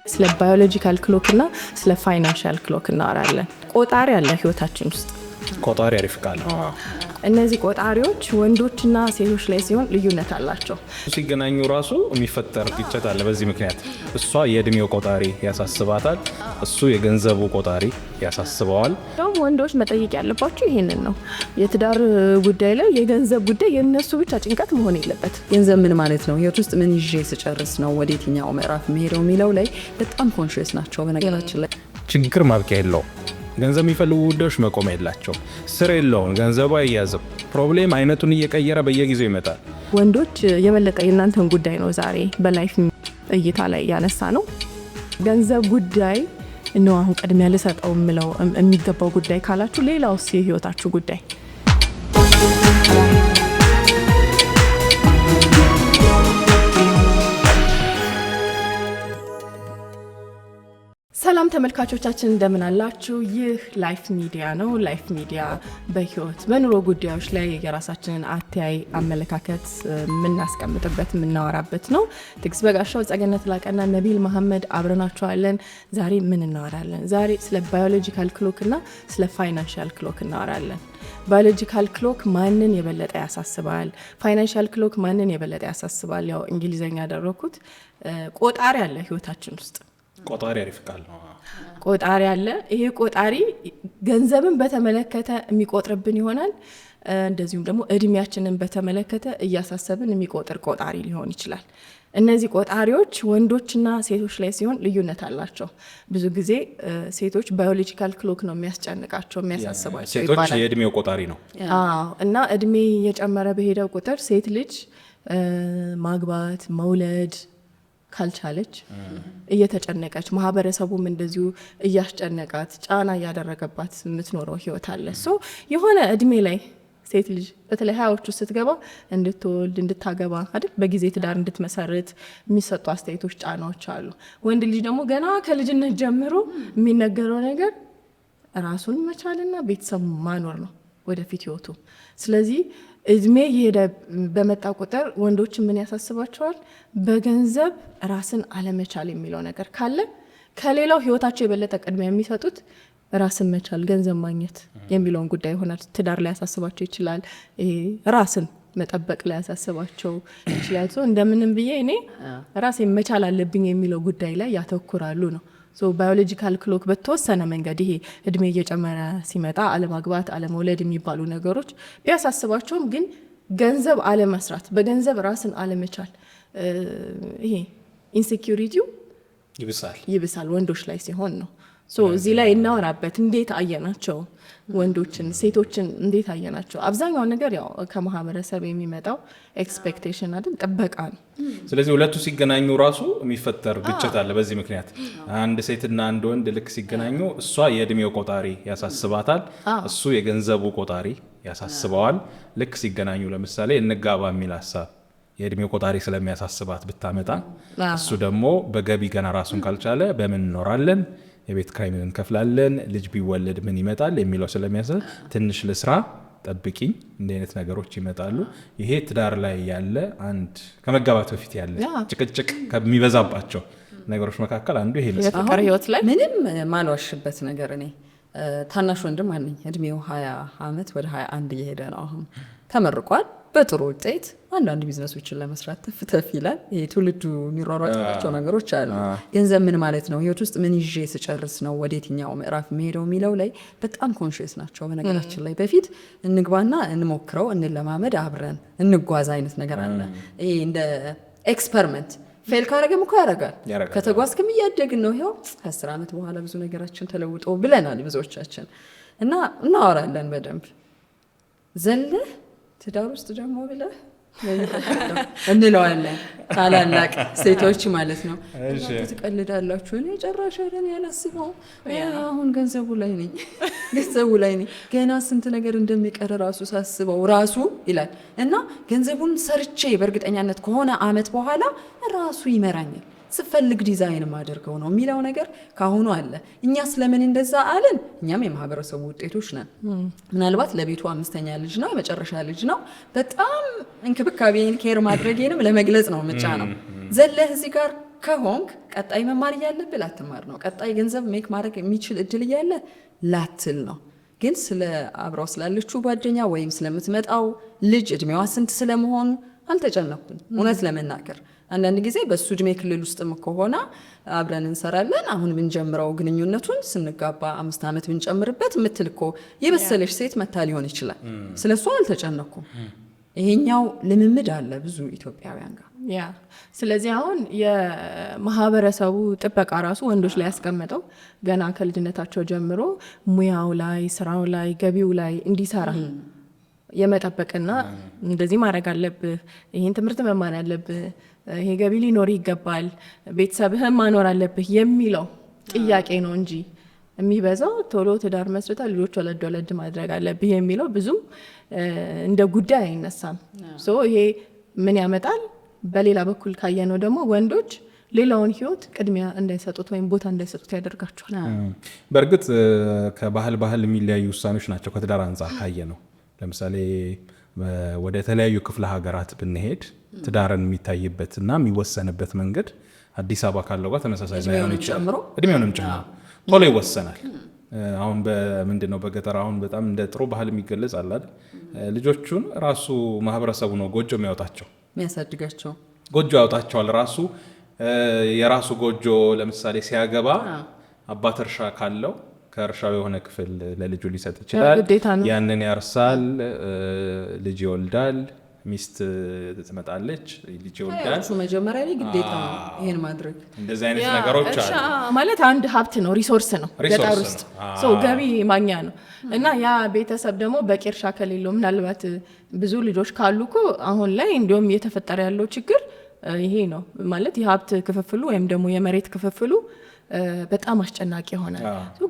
ስለ ባዮሎጂካል ክሎክ እና ስለ ፋይናንሻል ክሎክ እናወራለን። ቆጣሪ አለ ህይወታችን ውስጥ። ቆጣሪ አሪፍ ቃል ነው። እነዚህ ቆጣሪዎች ወንዶችና ሴቶች ላይ ሲሆን ልዩነት አላቸው። ሲገናኙ ራሱ የሚፈጠር ግጭት አለ። በዚህ ምክንያት እሷ የእድሜው ቆጣሪ ያሳስባታል፣ እሱ የገንዘቡ ቆጣሪ ያሳስበዋል። ደግሞ ወንዶች መጠየቅ ያለባቸው ይሄንን ነው። የትዳር ጉዳይ ላይ የገንዘብ ጉዳይ የነሱ ብቻ ጭንቀት መሆን የለበት። ገንዘብ ምን ማለት ነው፣ ህይወት ውስጥ ምን ይዤ ስጨርስ ነው ወደ የትኛው ምዕራፍ የሚሄደው የሚለው ላይ በጣም ኮንሽስ ናቸው። በነገራችን ላይ ችግር ማብቂያ የለውም። ገንዘብ የሚፈልጉ ጉዳዮች መቆም የላቸው። ስር የለውም፣ ገንዘቡ አይያዝም። ፕሮብሌም አይነቱን እየቀየረ በየጊዜው ይመጣል። ወንዶች የበለጠ የእናንተን ጉዳይ ነው ዛሬ በላይፍ እይታ ላይ ያነሳ ነው። ገንዘብ ጉዳይ ነው አሁን ቅድሚያ ልሰጠው የምለው የሚገባው ጉዳይ ካላችሁ፣ ሌላውስ የህይወታችሁ ጉዳይ? ሰላም ተመልካቾቻችን እንደምን አላችሁ? ይህ ላይፍ ሚዲያ ነው። ላይፍ ሚዲያ በህይወት በኑሮ ጉዳዮች ላይ የራሳችንን አተያይ አመለካከት የምናስቀምጥበት የምናወራበት ነው። ትግስት በጋሻው፣ ጸገነት ላቀና ነቢል መሐመድ አብረናችኋለን። ዛሬ ምን እናወራለን? ዛሬ ስለ ባዮሎጂካል ክሎክ እና ስለ ፋይናንሻል ክሎክ እናወራለን። ባዮሎጂካል ክሎክ ማንን የበለጠ ያሳስባል? ፋይናንሻል ክሎክ ማንን የበለጠ ያሳስባል? ያው እንግሊዘኛ ያደረኩት ቆጣሪ አለ ህይወታችን ውስጥ። ቆጣሪ አሪፍ ቃል ነው። ቆጣሪ አለ። ይሄ ቆጣሪ ገንዘብን በተመለከተ የሚቆጥርብን ይሆናል። እንደዚሁም ደግሞ እድሜያችንን በተመለከተ እያሳሰብን የሚቆጥር ቆጣሪ ሊሆን ይችላል። እነዚህ ቆጣሪዎች ወንዶችና ሴቶች ላይ ሲሆን ልዩነት አላቸው። ብዙ ጊዜ ሴቶች ባዮሎጂካል ክሎክ ነው የሚያስጨንቃቸው የሚያሳስባቸው ሴቶች ይባላል። የእድሜው ቆጣሪ ነው። እና እድሜ እየጨመረ በሄደ ቁጥር ሴት ልጅ ማግባት መውለድ ካልቻለች እየተጨነቀች፣ ማህበረሰቡም እንደዚሁ እያስጨነቃት ጫና እያደረገባት የምትኖረው ህይወት አለ። የሆነ እድሜ ላይ ሴት ልጅ በተለይ ሀያዎቹ ስትገባ እንድትወልድ እንድታገባ አይደል፣ በጊዜ ትዳር እንድትመሰርት የሚሰጡ አስተያየቶች፣ ጫናዎች አሉ። ወንድ ልጅ ደግሞ ገና ከልጅነት ጀምሮ የሚነገረው ነገር ራሱን መቻልና ቤተሰብ ማኖር ነው ወደፊት ህይወቱ። ስለዚህ እድሜ የሄደ በመጣ ቁጥር ወንዶች ምን ያሳስባቸዋል? በገንዘብ ራስን አለመቻል የሚለው ነገር ካለ ከሌላው ህይወታቸው የበለጠ ቅድሚያ የሚሰጡት ራስን መቻል፣ ገንዘብ ማግኘት የሚለውን ጉዳይ ይሆናል። ትዳር ላይ ያሳስባቸው ይችላል። ራስን መጠበቅ ላይ ያሳስባቸው ይችላል። እንደምንም ብዬ እኔ ራሴን መቻል አለብኝ የሚለው ጉዳይ ላይ ያተኩራሉ ነው። ባዮሎጂካል ክሎክ በተወሰነ መንገድ ይሄ እድሜ እየጨመረ ሲመጣ አለማግባት፣ አለመውለድ የሚባሉ ነገሮች ቢያሳስባቸውም ግን ገንዘብ አለመስራት፣ በገንዘብ ራስን አለመቻል፣ ይሄ ኢንሴኪዩሪቲው ይብሳል ወንዶች ላይ ሲሆን ነው። እዚህ ላይ እናወራበት። እንዴት አየናቸው? ወንዶችን ሴቶችን እንዴት አየናቸው? አብዛኛው ነገር ያው ከማህበረሰብ የሚመጣው ኤክስፔክቴሽን አይደል፣ ጥበቃ ነው። ስለዚህ ሁለቱ ሲገናኙ ራሱ የሚፈጠር ግጭት አለ። በዚህ ምክንያት አንድ ሴትና አንድ ወንድ ልክ ሲገናኙ እሷ የእድሜው ቆጣሪ ያሳስባታል፣ እሱ የገንዘቡ ቆጣሪ ያሳስበዋል። ልክ ሲገናኙ ለምሳሌ እንጋባ የሚል ሀሳብ የእድሜው ቆጣሪ ስለሚያሳስባት ብታመጣ፣ እሱ ደግሞ በገቢ ገና ራሱን ካልቻለ በምን እኖራለን፣ የቤት ኪራይ ምን እንከፍላለን፣ ልጅ ቢወለድ ምን ይመጣል የሚለው ስለሚያሳስብ ትንሽ ልስራ ጠብቂኝ፣ እንዲህ አይነት ነገሮች ይመጣሉ። ይሄ ትዳር ላይ ያለ አንድ ከመጋባት በፊት ያለ ጭቅጭቅ ከሚበዛባቸው ነገሮች መካከል አንዱ ይሄ ነው። የፍቅር ህይወት ላይ ምንም ማልዋሽበት ነገር፣ እኔ ታናሽ ወንድም አለኝ። እድሜው 20 ዓመት ወደ 21 እየሄደ ነው። አሁን ተመርቋል በጥሩ ውጤት። አንዳንድ ቢዝነሶችን ለመስራት ተፍተፍ ይላል። ይሄ ትውልዱ የሚሯሯጥባቸው ነገሮች አሉ። ገንዘብ ምን ማለት ነው፣ ህይወት ውስጥ ምን ይዤ ስጨርስ ነው ወደ የትኛው ምዕራፍ የሚሄደው የሚለው ላይ በጣም ኮንሽስ ናቸው። በነገራችን ላይ በፊት እንግባና እንሞክረው፣ እንለማመድ፣ አብረን እንጓዝ አይነት ነገር አለ። ይሄ እንደ ኤክስፐሪመንት ፌል ካረገም እኮ ያረጋል። ከተጓዝክም እያደግን ነው። ይኸው ከ10 ዓመት በኋላ ብዙ ነገራችን ተለውጦ ብለናል ብዙዎቻችን። እና እናወራለን በደንብ ዘለህ ትዳር ውስጥ ደግሞ ብለህ እንለዋለን። ታላላቅ ሴቶች ማለት ነው። ትቀልዳላችሁ። እኔ ጨራሽ አይደን ያላስበው አሁን ገንዘቡ ላይ ነኝ ገና ስንት ነገር እንደሚቀር ራሱ ሳስበው ራሱ ይላል። እና ገንዘቡን ሰርቼ በእርግጠኛነት ከሆነ አመት በኋላ ራሱ ይመራኛል። ስፈልግ ዲዛይን ማደርገው ነው የሚለው ነገር ካሁኑ አለ። እኛ ስለምን እንደዛ አለን? እኛም የማህበረሰቡ ውጤቶች ነን። ምናልባት ለቤቱ አምስተኛ ልጅ ነው፣ የመጨረሻ ልጅ ነው። በጣም እንክብካቤን ኬር ማድረጌንም ለመግለጽ ነው ምጫ ነው። ዘለህ እዚህ ጋር ከሆንክ ቀጣይ መማር እያለብህ ላትማር ነው። ቀጣይ ገንዘብ ሜክ ማድረግ የሚችል እድል እያለ ላትል ነው። ግን ስለ አብራው ስላለችው ጓደኛ ወይም ስለምትመጣው ልጅ እድሜዋ ስንት ስለመሆኑ አልተጨነኩም። እውነት ለመናገር አንዳንድ ጊዜ በሱ እድሜ ክልል ውስጥም ከሆነ አብረን እንሰራለን። አሁን ብንጀምረው ግንኙነቱን ስንጋባ 5 ዓመት ብንጨምርበት የምትል እኮ የበሰለች ሴት መታ ሊሆን ይችላል። ስለሱ አልተጨነኩም። ይሄኛው ልምምድ አለ ብዙ ኢትዮጵያውያን ጋር። ያ ስለዚህ አሁን የማህበረሰቡ ጥበቃ ራሱ ወንዶች ላይ ያስቀመጠው ገና ከልጅነታቸው ጀምሮ ሙያው ላይ፣ ስራው ላይ፣ ገቢው ላይ እንዲሰራ የመጠበቅና እንደዚህ ማድረግ አለብህ፣ ይህን ትምህርት መማር አለብህ፣ ይሄ ገቢ ሊኖር ይገባል፣ ቤተሰብህን ማኖር አለብህ የሚለው ጥያቄ ነው እንጂ የሚበዛው ቶሎ ትዳር መስርታ ልጆች ወለድ ማድረግ አለብህ የሚለው ብዙም እንደ ጉዳይ አይነሳም። ይሄ ምን ያመጣል? በሌላ በኩል ካየነው ደግሞ ወንዶች ሌላውን ህይወት ቅድሚያ እንዳይሰጡት ወይም ቦታ እንዳይሰጡት ያደርጋቸዋል። በእርግጥ ከባህል የሚለያዩ ውሳኔዎች ናቸው። ከትዳር አንጻር ካየነው ለምሳሌ ወደ ተለያዩ ክፍለ ሀገራት ብንሄድ ትዳርን የሚታይበትና የሚወሰንበት መንገድ አዲስ አበባ ካለው ጋር ተመሳሳይ ላይሆን ይችላል። እድሜውንም ጨምሮ ቶሎ ይወሰናል። አሁን በምንድነው በገጠር አሁን በጣም እንደ ጥሩ ባህል የሚገለጽ አለ አይደል? ልጆቹን ራሱ ማህበረሰቡ ነው ጎጆ የሚያወጣቸው የሚያሳድጋቸው። ጎጆ ያወጣቸዋል ራሱ። የራሱ ጎጆ ለምሳሌ ሲያገባ አባት እርሻ ካለው ከእርሻው የሆነ ክፍል ለልጁ ሊሰጥ ይችላል። ያንን ያርሳል፣ ልጅ ይወልዳል፣ ሚስት ትመጣለች፣ ልጅ ይወልዳል። መጀመሪያ ላይ ግዴታ ነው ይሄን ማድረግ። እንደዚህ አይነት ነገሮች አሉ። ማለት አንድ ሀብት ነው፣ ሪሶርስ ነው፣ ገጠር ውስጥ ገቢ ማግኛ ነው። እና ያ ቤተሰብ ደግሞ በቂ እርሻ ከሌለው ምናልባት ብዙ ልጆች ካሉ እኮ አሁን ላይ እንዲሁም እየተፈጠረ ያለው ችግር ይሄ ነው ማለት የሀብት ክፍፍሉ ወይም ደግሞ የመሬት ክፍፍሉ በጣም አስጨናቂ ሆነ።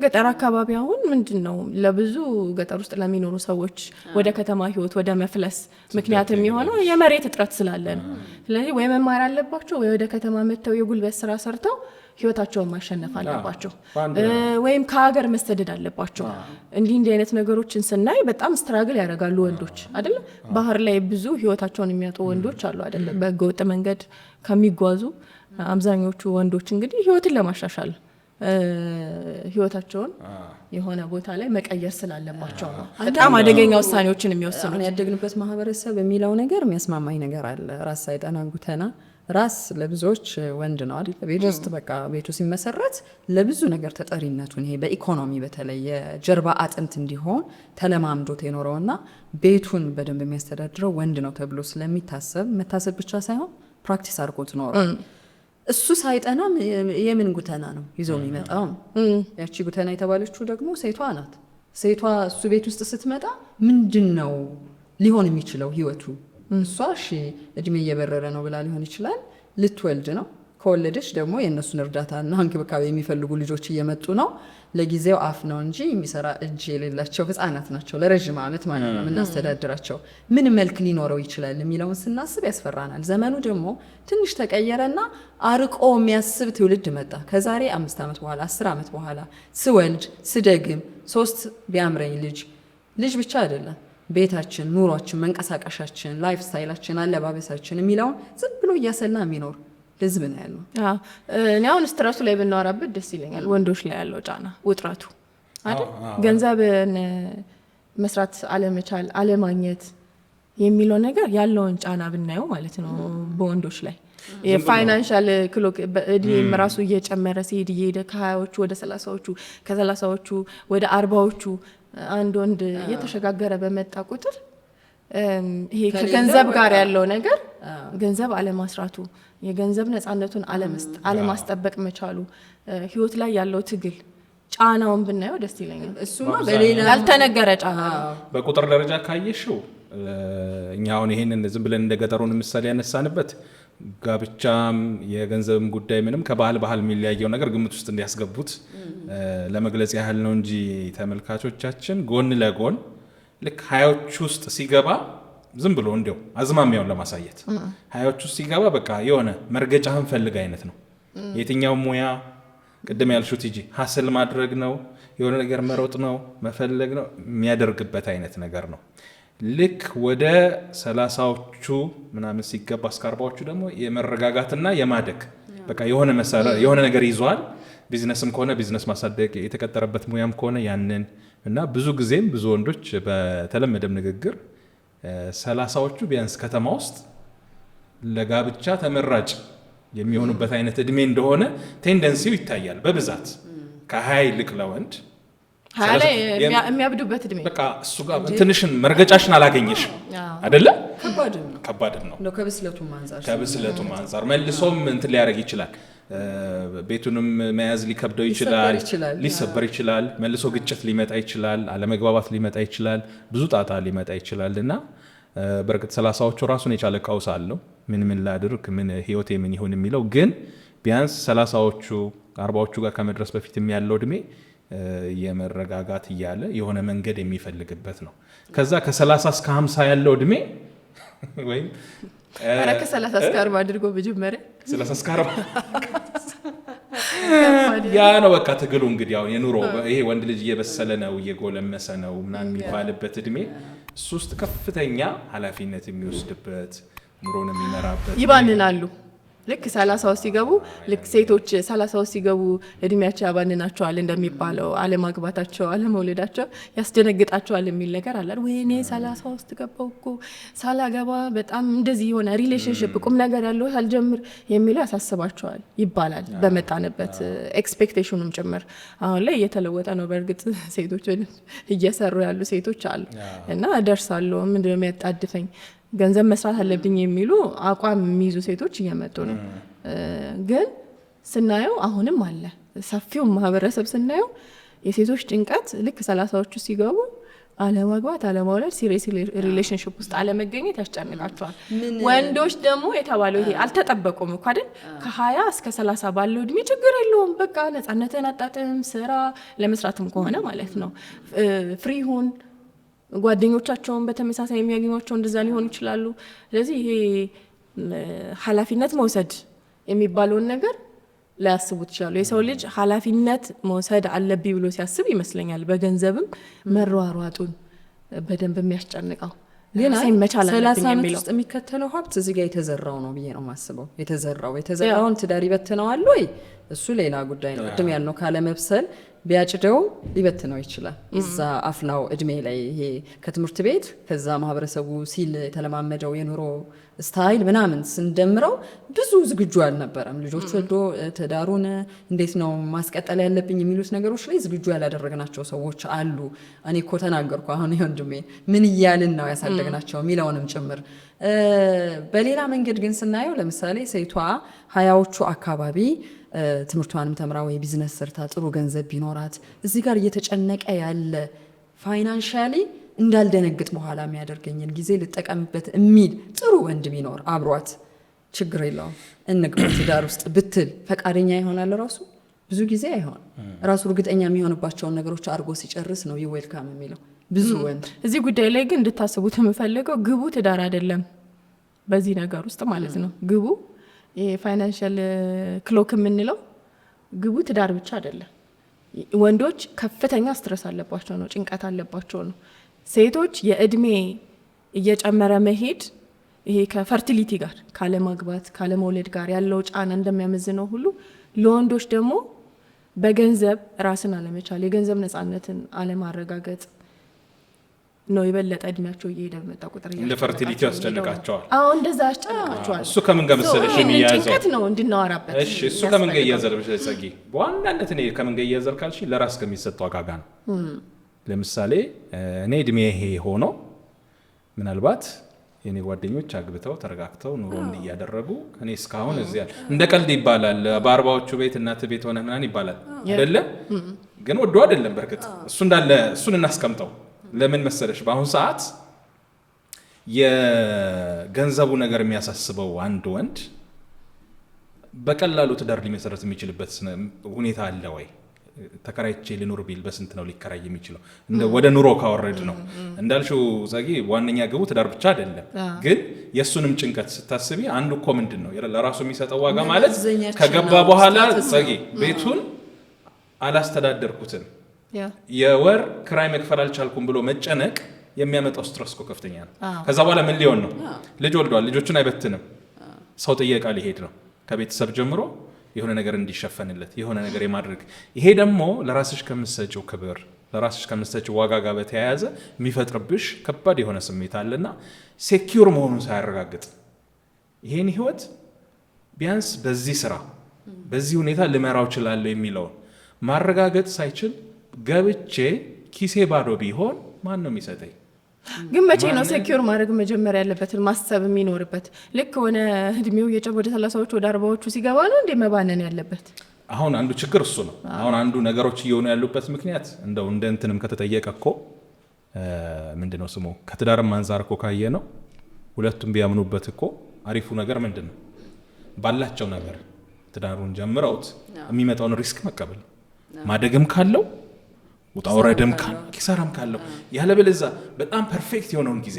ገጠር አካባቢ አሁን ምንድነው ለብዙ ገጠር ውስጥ ለሚኖሩ ሰዎች ወደ ከተማ ህይወት ወደ መፍለስ ምክንያት የሚሆነው የመሬት እጥረት ስላለ ነው። ስለዚህ ወይ መማር አለባቸው ወይ ወደ ከተማ መጥተው የጉልበት ስራ ሰርተው ህይወታቸውን ማሸነፍ አለባቸው፣ ወይም ከሀገር መሰደድ አለባቸው። እንዲህ አይነት ነገሮችን ስናይ በጣም ስትራግል ያደርጋሉ ወንዶች አይደለ? ባህር ላይ ብዙ ህይወታቸውን የሚያጡ ወንዶች አሉ አይደለ? በህገወጥ መንገድ ከሚጓዙ አብዛኞቹ ወንዶች እንግዲህ ህይወትን ለማሻሻል ህይወታቸውን የሆነ ቦታ ላይ መቀየር ስላለባቸው ነው በጣም አደገኛ ውሳኔዎችን የሚወስኑት። ያደግንበት ማህበረሰብ የሚለው ነገር የሚያስማማኝ ነገር አለ። ራስ ሳይጠና ጉተና። ራስ ለብዙዎች ወንድ ነው አይደል? ቤት ውስጥ በቃ ቤቱ ሲመሰረት ለብዙ ነገር ተጠሪነቱን ይሄ በኢኮኖሚ በተለይ የጀርባ አጥንት እንዲሆን ተለማምዶት የኖረውና ቤቱን በደንብ የሚያስተዳድረው ወንድ ነው ተብሎ ስለሚታሰብ መታሰብ ብቻ ሳይሆን ፕራክቲስ አድርጎት ኖሯል። እሱ ሳይጠና የምን ጉተና ነው ይዞ የሚመጣው? ያቺ ጉተና የተባለችው ደግሞ ሴቷ ናት። ሴቷ እሱ ቤት ውስጥ ስትመጣ ምንድን ነው ሊሆን የሚችለው ህይወቱ? እሷ እሺ እድሜ እየበረረ ነው ብላ ሊሆን ይችላል። ልትወልድ ነው። ከወለደች ደግሞ የእነሱን እርዳታና እንክብካቤ የሚፈልጉ ልጆች እየመጡ ነው። ለጊዜው አፍ ነው እንጂ የሚሰራ እጅ የሌላቸው ህፃናት ናቸው። ለረዥም ዓመት ማለት ነው የምናስተዳድራቸው። ምን መልክ ሊኖረው ይችላል የሚለውን ስናስብ ያስፈራናል። ዘመኑ ደግሞ ትንሽ ተቀየረና አርቆ የሚያስብ ትውልድ መጣ። ከዛሬ 5 ዓመት በኋላ 10 ዓመት በኋላ ስወልድ ስደግም 3 ቢያምረኝ ልጅ ብቻ አይደለም ቤታችን፣ ኑሯችን፣ መንቀሳቀሻችን፣ ላይፍ ስታይላችን፣ አለባበሳችን የሚለውን ዝም ብሎ እያሰላ የሚኖር ህዝብ ነው ያለው። እኔ አሁን ስትረሱ ላይ ብናወራበት ደስ ይለኛል። ወንዶች ላይ ያለው ጫና ውጥረቱ አይደል? ገንዘብን መስራት አለመቻል፣ አለማግኘት የሚለው ነገር ያለውን ጫና ብናየው ማለት ነው በወንዶች ላይ የፋይናንሻል ክሎክ በእድሜም ራሱ እየጨመረ ሲሄድ እየሄደ ከ20ዎቹ ወደ 30ዎቹ ከ30ዎቹ ወደ 40ዎቹ አንድ ወንድ እየተሸጋገረ በመጣ ቁጥር ይሄ ከገንዘብ ጋር ያለው ነገር ገንዘብ አለማስራቱ፣ የገንዘብ ነፃነቱን አለማስጠበቅ መቻሉ፣ ህይወት ላይ ያለው ትግል ጫናውን ብናየው ደስ ይለኛል። እሱማ በሌላ ያልተነገረ ጫና በቁጥር ደረጃ ካየሽው እኛ አሁን ይሄንን ዝም ብለን እንደ ገጠሩን ምሳሌ ያነሳንበት ጋብቻም የገንዘብም ጉዳይ ምንም ከባህል የሚለያየው ነገር ግምት ውስጥ እንዲያስገቡት ለመግለጽ ያህል ነው እንጂ ተመልካቾቻችን ጎን ለጎን ልክ 20ዎቹ ውስጥ ሲገባ ዝም ብሎ እንዲያው አዝማሚያውን ለማሳየት 20ዎቹ ውስጥ ሲገባ በቃ የሆነ መርገጫህን ፈልግ አይነት ነው። የትኛው ሙያ ቅድም ያልሹት ይጂ ሀስል ማድረግ ነው፣ የሆነ ነገር መሮጥ ነው፣ መፈለግ ነው የሚያደርግበት አይነት ነገር ነው። ልክ ወደ 30ዎቹ ምናምን ሲገባ እስከ 40ዎቹ ደግሞ የመረጋጋትና የማደግ በቃ የሆነ መሰረት የሆነ ነገር ይዟል። ቢዝነስም ከሆነ ቢዝነስ ማሳደግ፣ የተቀጠረበት ሙያም ከሆነ ያንን እና ብዙ ጊዜም ብዙ ወንዶች በተለመደም ንግግር 30ዎቹ ቢያንስ ከተማ ውስጥ ለጋብቻ ተመራጭ የሚሆኑበት አይነት እድሜ እንደሆነ ቴንደንሲው ይታያል በብዛት ከ20 ይልቅ ለወንድ 20 ላይ የሚያብዱበት እድሜ በቃ እሱ ጋር ትንሽን መርገጫሽን አላገኘሽም አይደለ? ከባድም ነው ነው ከብስለቱም አንፃር መልሶም እንትን ሊያደርግ ይችላል። ቤቱንም መያዝ ሊከብደው ይችላል፣ ሊሰበር ይችላል፣ መልሶ ግጭት ሊመጣ ይችላል፣ አለመግባባት ሊመጣ ይችላል፣ ብዙ ጣጣ ሊመጣ ይችላል እና በርግጥ 30ዎቹ ራሱን የቻለ ቀውስ አለው። ምን ላድርግ ምን ህይወቴ ምን ይሁን የሚለው ግን ቢያንስ 30ዎቹ 40ዎቹ ጋር ከመድረስ በፊት ያለው እድሜ የመረጋጋት እያለ የሆነ መንገድ የሚፈልግበት ነው። ከዛ ከ30 እስከ 50 ያለው እድሜ ወይም ከ30 እስከ 40 አድርጎ መጀመሪያ 30 እስከ 40 ያ ነው በቃ ትግሉ እንግዲህ አሁን የኑሮ ይሄ ወንድ ልጅ እየበሰለ ነው እየጎለመሰ ነው ምናምን የሚባልበት እድሜ እሱ ውስጥ ከፍተኛ ኃላፊነት የሚወስድበት ኑሮን የሚመራበት ይባንናሉ። ልክ 30 ውስጥ ሲገቡ ልክ ሴቶች 30 ውስጥ ሲገቡ እድሜያቸው ያባንናቸዋል እንደሚባለው አለማግባታቸው አለመውለዳቸው ያስደነግጣቸዋል የሚል ነገር አለ። ወይኔ 30 ውስጥ ገባው እኮ ሳላገባ በጣም እንደዚህ የሆነ ሪሌሽንሺፕ ቁም ነገር ያለው ሳልጀምር የሚለው ያሳስባቸዋል ይባላል። በመጣንበት ኤክስፔክቴሽኑም ጭምር አሁን ላይ እየተለወጠ ነው። በእርግጥ ሴቶች እየሰሩ ያሉ ሴቶች አሉ እና ደርሳለሁ ምንድነው የሚያጣድፈኝ ገንዘብ መስራት አለብኝ የሚሉ አቋም የሚይዙ ሴቶች እየመጡ ነው። ግን ስናየው አሁንም አለ ሰፊው ማህበረሰብ ስናየው የሴቶች ጭንቀት ልክ 30ዎቹ ሲገቡ አለማግባት አለማውለድ ሲሪየስ ሪሌሽንሺፕ ውስጥ አለመገኘት ያስጨንቃቸዋል። ወንዶች ደግሞ የተባለው ይሄ አልተጠበቁም እኮ አይደል ከ20 እስከ 30 ባለው እድሜ ችግር የለውም በቃ ነፃነትን አጣጥም ስራ ለመስራትም ከሆነ ማለት ነው ፍሪ ሁን ጓደኞቻቸውን በተመሳሳይ የሚያገኟቸው እንደዛ ሊሆኑ ይችላሉ። ስለዚህ ይሄ ኃላፊነት መውሰድ የሚባለውን ነገር ላያስቡት ይችላሉ። የሰው ልጅ ኃላፊነት መውሰድ አለብኝ ብሎ ሲያስብ ይመስለኛል በገንዘብም መሯሯጡን በደንብ የሚያስጨንቀው ግን መቻል አለብኝ የሚለው ውስጥ የሚከተለው ሀብት እዚህ ጋር የተዘራው ነው ብዬ ነው የማስበው። የተዘራውን ትዳር ይበትነዋል ወይ እሱ ሌላ ጉዳይ ነው። ቅድም ያልነው ካለ መብሰል ቢያጭደው ሊበትነው ይችላል። እዛ አፍላው እድሜ ላይ ይሄ ከትምህርት ቤት ከዛ ማህበረሰቡ ሲል የተለማመደው የኑሮ ስታይል ምናምን ስንደምረው ብዙ ዝግጁ አልነበረም። ልጆች ወልዶ ትዳሩን እንዴት ነው ማስቀጠል ያለብኝ የሚሉት ነገሮች ላይ ዝግጁ ያላደረግናቸው ሰዎች አሉ። እኔ እኮ ተናገርኩ አሁን ወንድሜ ምን እያልን ነው ያሳደግናቸው የሚለውንም ጭምር። በሌላ መንገድ ግን ስናየው ለምሳሌ ሴቷ 20ዎቹ አካባቢ ትምህርቷንም ተምራ ወይ ቢዝነስ ሰርታ ጥሩ ገንዘብ ቢኖራት እዚህ ጋር እየተጨነቀ ያለ ፋይናንሻሊ እንዳልደነግጥ በኋላ የሚያደርገኝን ጊዜ ልጠቀምበት የሚል ጥሩ ወንድ ቢኖር አብሯት ችግር የለውም እንግባ ትዳር ውስጥ ብትል ፈቃደኛ ይሆናል። ራሱ ብዙ ጊዜ አይሆን ራሱ እርግጠኛ የሚሆንባቸውን ነገሮች አድርጎ ሲጨርስ ነው ይዌልካም የሚለው ብዙ ወንድ። እዚህ ጉዳይ ላይ ግን እንድታስቡት የምፈልገው ግቡ ትዳር አይደለም። በዚህ ነገር ውስጥ ማለት ነው ግቡ የፋይናንሻል ክሎክ የምንለው ግቡ ትዳር ብቻ አይደለም። ወንዶች ከፍተኛ ስትረስ አለባቸው ነው ጭንቀት አለባቸው ነው። ሴቶች የእድሜ እየጨመረ መሄድ ይሄ ከፈርቲሊቲ ጋር ካለማግባት ካለመውለድ ጋር ያለው ጫና እንደሚያመዝነው ሁሉ ለወንዶች ደግሞ በገንዘብ ራስን አለመቻል የገንዘብ ነፃነትን አለማረጋገጥ ነው የበለጠ እድሜያቸው እየሄደ በመጣ ቁጥር እንደ ፈርቲሊቲ ያስጨንቃቸዋል። አዎ እንደዛ ያስጨንቃቸዋል። እሱ ከምን ጋር መሰለሽ የሚያያዘው ጭንቀት ነው እንድናወራበት። እሺ እሱ ከምን ጋር ይያዛል ብለሽ ጸጊ? በዋናነት እኔ ከምን ጋር ይያዛል ካልሽ ለራስ ከሚሰጠው ዋጋ ጋር ነው። ለምሳሌ እኔ እድሜ ይሄ ሆኖ ምናልባት የኔ ጓደኞች አግብተው ተረጋግተው ኑሮን እያደረጉ እኔ እስካሁን እዚያ እንደ ቀልድ ይባላል በ40ዎቹ ቤት እናት ቤት ሆነ ምናምን ይባላል አይደለ? ግን ወዶ አይደለም። በርግጥ እሱ እንዳለ እሱን እናስቀምጠው። ለምን መሰለሽ በአሁን ሰዓት የገንዘቡ ነገር የሚያሳስበው አንድ ወንድ በቀላሉ ትዳር ሊመሰረት የሚችልበት ሁኔታ አለ ወይ? ተከራይቼ ልኑር ቢል በስንት ነው ሊከራይ የሚችለው? ወደ ኑሮ ካወረድ ነው እንዳልሽው ጸጊ ዋነኛ ግቡ ትዳር ብቻ አይደለም። ግን የእሱንም ጭንቀት ስታስቢ አንዱ እኮ ምንድን ነው ለራሱ የሚሰጠው ዋጋ ማለት ከገባ በኋላ ጸጊ ቤቱን አላስተዳደርኩትም የወር ክራይ መክፈል አልቻልኩም ብሎ መጨነቅ የሚያመጣው ስትረስ እኮ ከፍተኛ ነው። ከዛ በኋላ ምን ሊሆን ነው? ልጅ ወልዷል፣ ልጆቹን አይበትንም፣ ሰው ጥየቃ ሊሄድ ነው። ከቤተሰብ ጀምሮ የሆነ ነገር እንዲሸፈንለት የሆነ ነገር የማድረግ ይሄ ደግሞ ለራስሽ ከምትሰጪው ክብር ለራስሽ ከምትሰጪው ዋጋ ጋር በተያያዘ የሚፈጥርብሽ ከባድ የሆነ ስሜት አለና ሴኪዩር መሆኑን ሳያረጋግጥ ይሄን ህይወት ቢያንስ በዚህ ስራ በዚህ ሁኔታ ልመራው እችላለሁ የሚለውን ማረጋገጥ ሳይችል ገብቼ ኪሴ ባዶ ቢሆን ማን ነው የሚሰጠኝ? ግን መቼ ነው ሴኪዩር ማድረግ መጀመሪያ ያለበትን ማሰብ የሚኖርበት? ልክ ሆነ እድሜው ወደ 30ዎቹ ወደ 40ዎቹ ሲገባ ነው እንደ መባነን ያለበት? አሁን አንዱ ችግር እሱ ነው። አሁን አንዱ ነገሮች እየሆኑ ያሉበት ምክንያት እንደው እንደ እንትንም ከተጠየቀ እኮ ምንድነው ስሙ ከትዳርም አንፃር እኮ ካየ ነው ሁለቱም ቢያምኑበት እኮ አሪፉ ነገር ምንድነው ባላቸው ነገር ትዳሩን ጀምረውት የሚመጣውን ሪስክ መቀበል ማደግም ካለው ውጣ ወረድም ካለው ኪሳራም ካለው ያለበለዚያ በጣም ፐርፌክት የሆነውን ጊዜ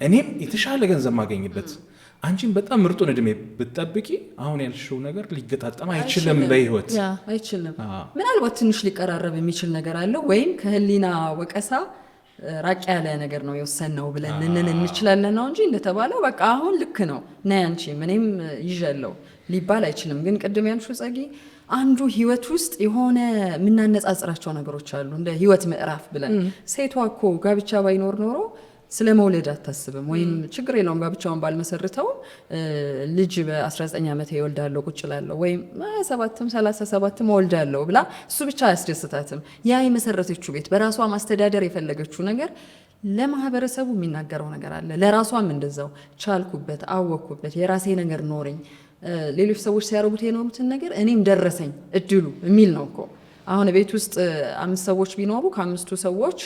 እኔም የተሻለ ገንዘብ ማገኝበት አንቺን በጣም ምርጡን እድሜ ብትጠብቂ አሁን ያልሽው ነገር ሊገጣጠም አይችልም። በህይወት አይችልም። ምናልባት ትንሽ ሊቀራረብ የሚችል ነገር አለው ወይም ከህሊና ወቀሳ ራቅ ያለ ነገር ነው የወሰነው ብለን እንችላለን ነው እንጂ እንደተባለው በቃ አሁን ልክ ነው ነይ አንቺ ምንም ይዣለው ሊባል አይችልም። ግን ቅድም ያልሽው ጸጊ አንዱ ህይወት ውስጥ የሆነ የምናነጻጽራቸው ነገሮች አሉ እንደ ህይወት ምዕራፍ ብለን ሴቷ እኮ ጋብቻ ባይኖር ኖሮ ስለ መውለድ አታስብም ወይም ችግር የለውም ጋብቻውን ባልመሰርተው ልጅ በ19 ዓመት ይወልዳለሁ ቁጭ እላለሁ ወይም 27ም 37ም ወልዳለሁ ብላ እሱ ብቻ አያስደስታትም። ያ የመሰረተችው ቤት በራሷ ማስተዳደር የፈለገችው ነገር ለማህበረሰቡ የሚናገረው ነገር አለ። ለራሷም እንደዛው ቻልኩበት አወኩበት የራሴ ነገር ኖረኝ ሌሎች ሰዎች ሲያረጉት የኖሩትን ነገር እኔም ደረሰኝ እድሉ የሚል ነው እኮ። አሁን ቤት ውስጥ 5 ሰዎች ቢኖሩ ከ5ቱ ሰዎች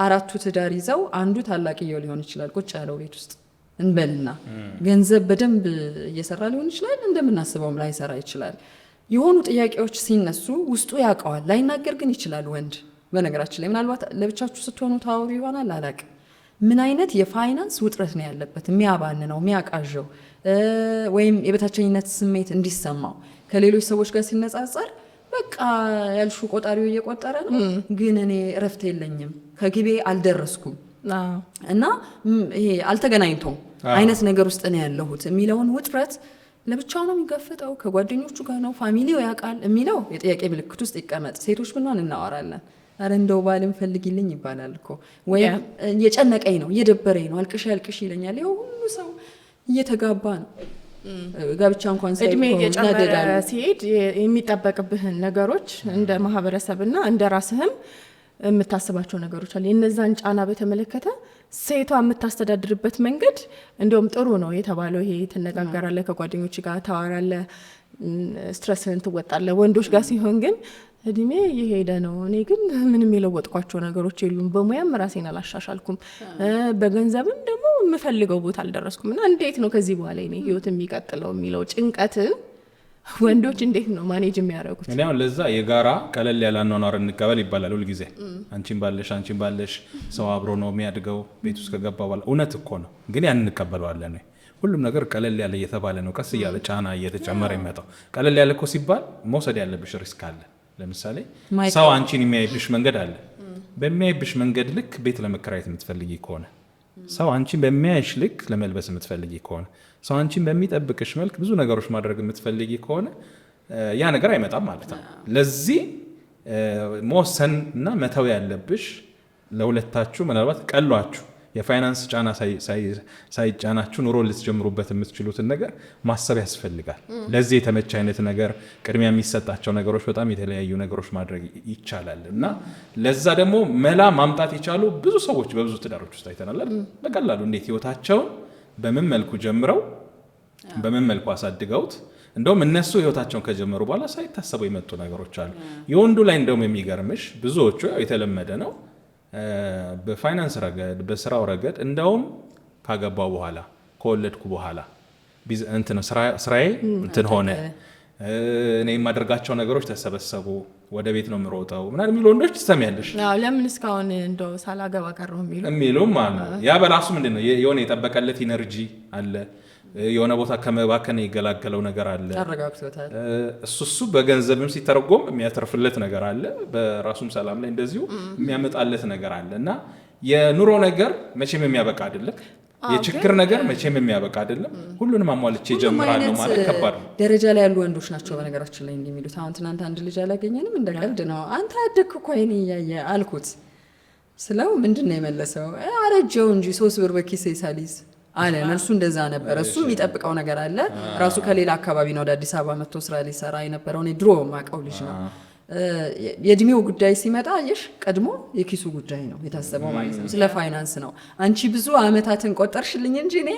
4ቱ ትዳር ይዘው አንዱ ታላቅየው ሊሆን ይችላል ቁጭ ያለው ቤት ውስጥ እንበልና ገንዘብ በደንብ እየሰራ ሊሆን ይችላል እንደምናስበውም ላይሰራ ይችላል። የሆኑ ጥያቄዎች ሲነሱ ውስጡ ያውቀዋል ላይናገር ግን ይችላል ወንድ። በነገራችን ላይ ምናልባት ለብቻችሁ ስትሆኑ ታወሩ ይሆናል አላውቅም። ምን አይነት የፋይናንስ ውጥረት ነው ያለበት የሚያባንነው የሚያቃዠው ወይም የበታችኝነት ስሜት እንዲሰማው ከሌሎች ሰዎች ጋር ሲነጻጸር በቃ ያልሹ ቆጣሪው እየቆጠረ ነው ግን እኔ እረፍት የለኝም ከግቤ አልደረስኩም እና ይሄ አልተገናኝቶም አይነት ነገር ውስጥ ነው ያለሁት የሚለውን ውጥረት ለብቻው ነው የሚጋፈጠው ከጓደኞቹ ጋር ነው ፋሚሊው ያውቃል የሚለው የጥያቄ ምልክት ውስጥ ይቀመጥ። ሴቶች ብንሆን እናወራለን አረ እንደው ባልም ፈልጊልኝ ይባላል እኮ ወይም የጨነቀኝ ነው የደበረኝ ነው አልቅሽ ይለኛል። ይሄ ሁሉ ሰው እየተጋባ ነው ጋብቻ እንኳን ሳይሆን እድሜ እየጨመረ ሲሄድ የሚጠበቅብህን ነገሮች እንደ ማህበረሰብና እንደ ራስህም የምታስባቸው ነገሮች አሉ። የነዛን ጫና በተመለከተ ሴቷ የምታስተዳድርበት መንገድ እንደውም ጥሩ ነው የተባለው ይሄ ትነጋገራለህ ከጓደኞች ጋር ታወራለህ ስትረስን ትወጣለህ። ወንዶች ጋር ሲሆን ግን እድሜ እየሄደ ነው እኔ ግን ምንም የለወጥኳቸው ነገሮች የሉም በሙያም ራሴን አላሻሻልኩም በገንዘብም ደግሞ የምፈልገው ቦታ አልደረስኩም እና እንዴት ነው ከዚህ በኋላ እኔ ህይወት የሚቀጥለው የሚለው ጭንቀትን ወንዶች እንዴት ነው ማኔጅ የሚያደርጉት? እኔ አሁን ለዛ የጋራ ቀለል ያለ አኗኗር እንቀበል ይባላል ሁሉ ጊዜ አንቺን ባለሽ ሰው አብሮ ነው የሚያድገው ቤት ውስጥ ከገባ በኋላ እውነት እኮ ነው ግን ያን እንቀበለዋለን። ሁሉም ነገር ቀለል ያለ እየተባለ ነው ቀስ እያለ ጫና እየተጨመረ ይመጣው። ቀለል ያለ እኮ ሲባል መውሰድ ያለብሽ ሪስክ አለ። ለምሳሌ ሰው አንቺን የሚያይብሽ መንገድ አለ። በሚያይብሽ መንገድ ልክ ቤት ለመከራየት የምትፈልጊ ከሆነ ሰው አንቺን በሚያይሽ ልክ ለመልበስ የምትፈልጊ ከሆነ ሰው አንቺን በሚጠብቅሽ መልክ ብዙ ነገሮች ማድረግ የምትፈልጊ ከሆነ ያ ነገር አይመጣም ማለት ነው። ለዚህ መወሰን እና መተው ያለብሽ ለሁለታችሁ ምናልባት ቀሏችሁ የፋይናንስ ጫና ሳይጫናችሁ ኑሮ ልትጀምሩበት የምትችሉትን ነገር ማሰብ ያስፈልጋል። ለዚህ የተመቸ አይነት ነገር ቅድሚያ የሚሰጣቸው ነገሮች በጣም የተለያዩ ነገሮች ማድረግ ይቻላል እና ለዛ ደግሞ መላ ማምጣት የቻሉ ብዙ ሰዎች በብዙ ትዳሮች ውስጥ አይተናል። በቀላሉ እንዴት ህይወታቸውን በምን መልኩ ጀምረው በምን መልኩ አሳድገውት እንደውም እነሱ ህይወታቸውን ከጀመሩ በኋላ ሳይታሰቡ የመጡ ነገሮች አሉ። የወንዱ ላይ እንደውም የሚገርምሽ ብዙዎቹ የተለመደ ነው በፋይናንስ ረገድ በስራው ረገድ እንደውም ካገባው በኋላ ከወለድኩ በኋላ ስራዬ እንትን ሆነ እኔ የማደርጋቸው ነገሮች ተሰበሰቡ ወደ ቤት ነው የምሮጠው ምናምን የሚሉ ወንዶች ትሰሚያለሽ። ለምን እስካሁን እንደው ሳላገባ ቀረሁ የሚሉም አሉ። ያ በራሱ ምንድን ነው የሆነ የጠበቀለት ኢነርጂ አለ የሆነ ቦታ ከመባከን የገላገለው ነገር አለ አረጋግቶታል። እሱ በገንዘብም ሲተረጎም የሚያተርፍለት ነገር አለ በራሱም ሰላም ላይ እንደዚሁ የሚያመጣለት ነገር አለ እና የኑሮ ነገር መቼም የሚያበቃ አይደለም። የችግር ነገር መቼም የሚያበቃ አይደለም። ሁሉንም አሟልቼ ጀምራለሁ ማለት ከባድ ነው። ደረጃ ላይ ያሉ ወንዶች ናቸው በነገራችን ላይ እንደሚሉት። አሁን ትናንት አንድ ልጅ አላገኘንም እንደ ቀልድ ነው አንተ አደግክ እኮ አይኔ እያየ አልኩት ስለው ምንድን ነው የመለሰው? አረጀው እንጂ 3 ብር በኪሴ ሳሊዝ አለ። መልሱ እንደዛ ነበር። እሱ የሚጠብቀው ነገር አለ። ራሱ ከሌላ አካባቢ ነው ወደ አዲስ አበባ መጥቶ ስራ ሊሰራ የነበረው። እኔ ድሮ ማቀው ልጅ ነው። የእድሜው ጉዳይ ሲመጣ አየሽ ቀድሞ የኪሱ ጉዳይ ነው የታሰበው ማለት ነው። ስለ ፋይናንስ ነው። አንቺ ብዙ አመታትን ቆጠርሽልኝ እንጂ እኔ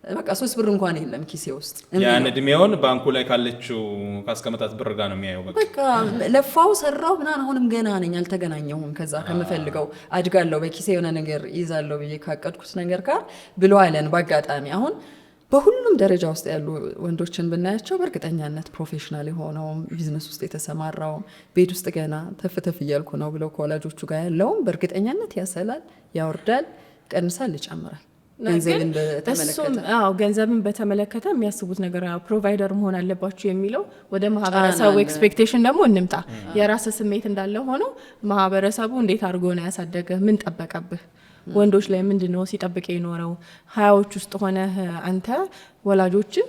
በቃ 3 ብር እንኳን የለም ኪሴ ውስጥ። ያን እድሜውን ባንኩ ላይ ካለችው ካስቀመጣት ብር ጋር ነው የሚያየው። በቃ ለፋው ሰራው ምናምን አሁንም ገና ነኝ አልተገናኘሁም ከዛ ከምፈልገው አድጋለሁ በኪሴ የሆነ ነገር ይዛለሁ ብዬ ካቀድኩት ነገር ጋር ብሎ አለን። በአጋጣሚ አሁን በሁሉም ደረጃ ውስጥ ያሉ ወንዶችን ብናያቸው በእርግጠኛነት ፕሮፌሽናል የሆነው ቢዝነስ ውስጥ የተሰማራው ቤት ውስጥ ገና ተፍተፍ እያልኩ ነው ብለው ከወላጆቹ ጋር ያለውም በእርግጠኛነት ያሰላል፣ ያወርዳል፣ ቀንሳል፣ ይጨምራል። ገንዘብን በተመለከተ የሚያስቡት ነገር ፕሮቫይደር መሆን አለባችሁ የሚለው ወደ ማህበረሰቡ ኤክስፔክቴሽን ደግሞ እንምጣ። የራስ ስሜት እንዳለ ሆኖ ማህበረሰቡ እንዴት አድርጎ ነው ያሳደገ? ምን ጠበቀብህ? ወንዶች ላይ ምንድነው ሲጠብቅ የኖረው? 20ዎች ውስጥ ሆነ አንተ ወላጆችን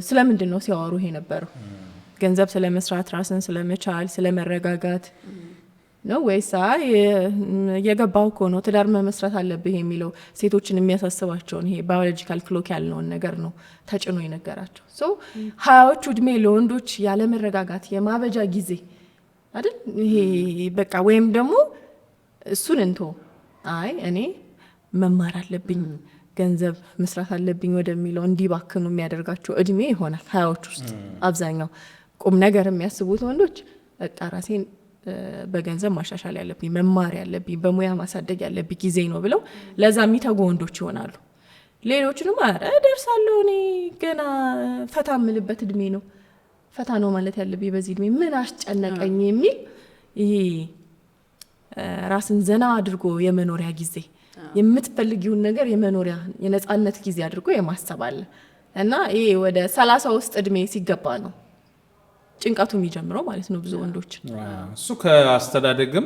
ስለምንድነው ሲያወሩ ይሄ ነበረው? ገንዘብ ስለመስራት፣ ራስን ስለመቻል፣ ስለመረጋጋት ነው ወይስ የገባው እኮ ነው ትዳር መመስረት አለብህ የሚለው ሴቶችን የሚያሳስባቸውን ይሄ ባዮሎጂካል ክሎክ ያልነውን ነገር ነው ተጭኖ የነገራቸው። ሶ 20ዎቹ እድሜ ለወንዶች ያለ መረጋጋት የማበጃ ጊዜ አይደል? ይሄ በቃ ወይም ደግሞ እሱን እንቶ አይ እኔ መማር አለብኝ ገንዘብ መስራት አለብኝ ወደሚለው እንዲባክኑ የሚያደርጋቸው እድሜ ይሆናል 20ዎች ውስጥ አብዛኛው ቁም ነገር የሚያስቡት ወንዶች በቃ ራሴን በገንዘብ ማሻሻል ያለብኝ መማር ያለብኝ በሙያ ማሳደግ ያለብኝ ጊዜ ነው ብለው ለዛ የሚተጉ ወንዶች ይሆናሉ። ሌሎችንም አረ ደርሳለሁ እኔ ገና ፈታ ምልበት እድሜ ነው ፈታ ነው ማለት ያለብኝ በዚህ እድሜ ምን አስጨነቀኝ የሚል ይሄ ራስን ዘና አድርጎ የመኖሪያ ጊዜ የምትፈልጊውን ነገር የመኖሪያ የነጻነት ጊዜ አድርጎ የማሰብ አለ እና ይሄ ወደ 30 ውስጥ እድሜ ሲገባ ነው ጭንቀቱ የሚጀምረው ማለት ነው ብዙ ወንዶች። እሱ ከአስተዳደግም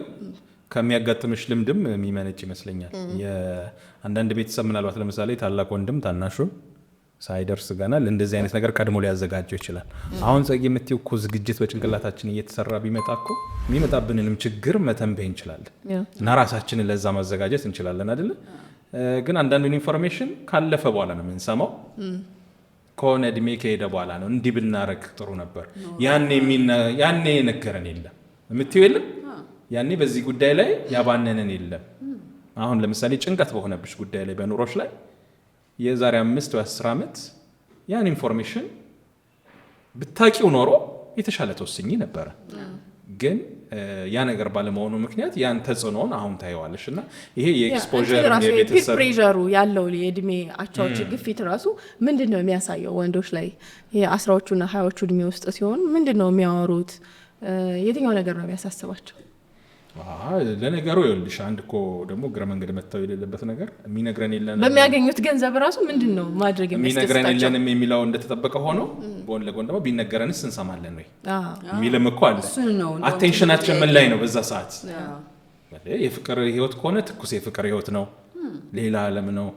ከሚያጋጥምሽ ልምድም የሚመነጭ ይመስለኛል። የአንዳንድ ቤተሰብ ምናልባት ለምሳሌ ታላቅ ወንድም ታናሹን ሳይደርስ ገና ለእንደዚህ አይነት ነገር ቀድሞ ሊያዘጋጀው ይችላል። አሁን ጸጊ የምትይው እኮ ዝግጅት በጭንቅላታችን እየተሰራ ቢመጣ እኮ የሚመጣብንንም ችግር መተንበይ እንችላለን እና ራሳችንን ለዛ ማዘጋጀት እንችላለን አይደለ? ግን አንዳንዱን ኢንፎርሜሽን ካለፈ በኋላ ነው የምንሰማው። ከሆነ እድሜ ከሄደ በኋላ ነው እንዲህ ብናረግ ጥሩ ነበር ያኔ የነገረን የለም የምትይው የለም ያኔ በዚህ ጉዳይ ላይ ያባነነን የለም። አሁን ለምሳሌ ጭንቀት በሆነብሽ ጉዳይ ላይ በኑሮች ላይ የዛሬ 5 ወይ 10 ዓመት ያን ኢንፎርሜሽን ብታቂው ኖሮ የተሻለ ተወስኝ ነበረ። ግን ያ ነገር ባለመሆኑ ምክንያት ያን ተጽዕኖን አሁን ታየዋለሽ እና ይሄ የኤክስፖዠር የቤተሰብ ፕሬሸሩ ያለው የእድሜ አቻዎች ግፊት ራሱ ምንድነው የሚያሳየው? ወንዶች ላይ ይሄ 10ዎቹና 20ዎቹ እድሜ ውስጥ ሲሆን ምንድነው የሚያወሩት? የትኛው ነገር ነው የሚያሳስባቸው? ለነገሩ ይኸውልሽ አንድ እኮ ደግሞ እግረ መንገድ መታው የሌለበት ነገር የሚነግረን የለንም። በሚያገኙት ገንዘብ ራሱ ምንድነው ማድረግ የሚነግረን የለንም የሚለው እንደተጠበቀ ሆኖ ጎን ለጎን ደግሞ ቢነገረንስ እንሰማለን ወይ የሚልም እኮ አለ። አቴንሽናችን ምን ላይ ነው በዛ ሰዓት? የፍቅር ህይወት ከሆነ ትኩስ የፍቅር ህይወት ነው፣ ሌላ ዓለም ነው።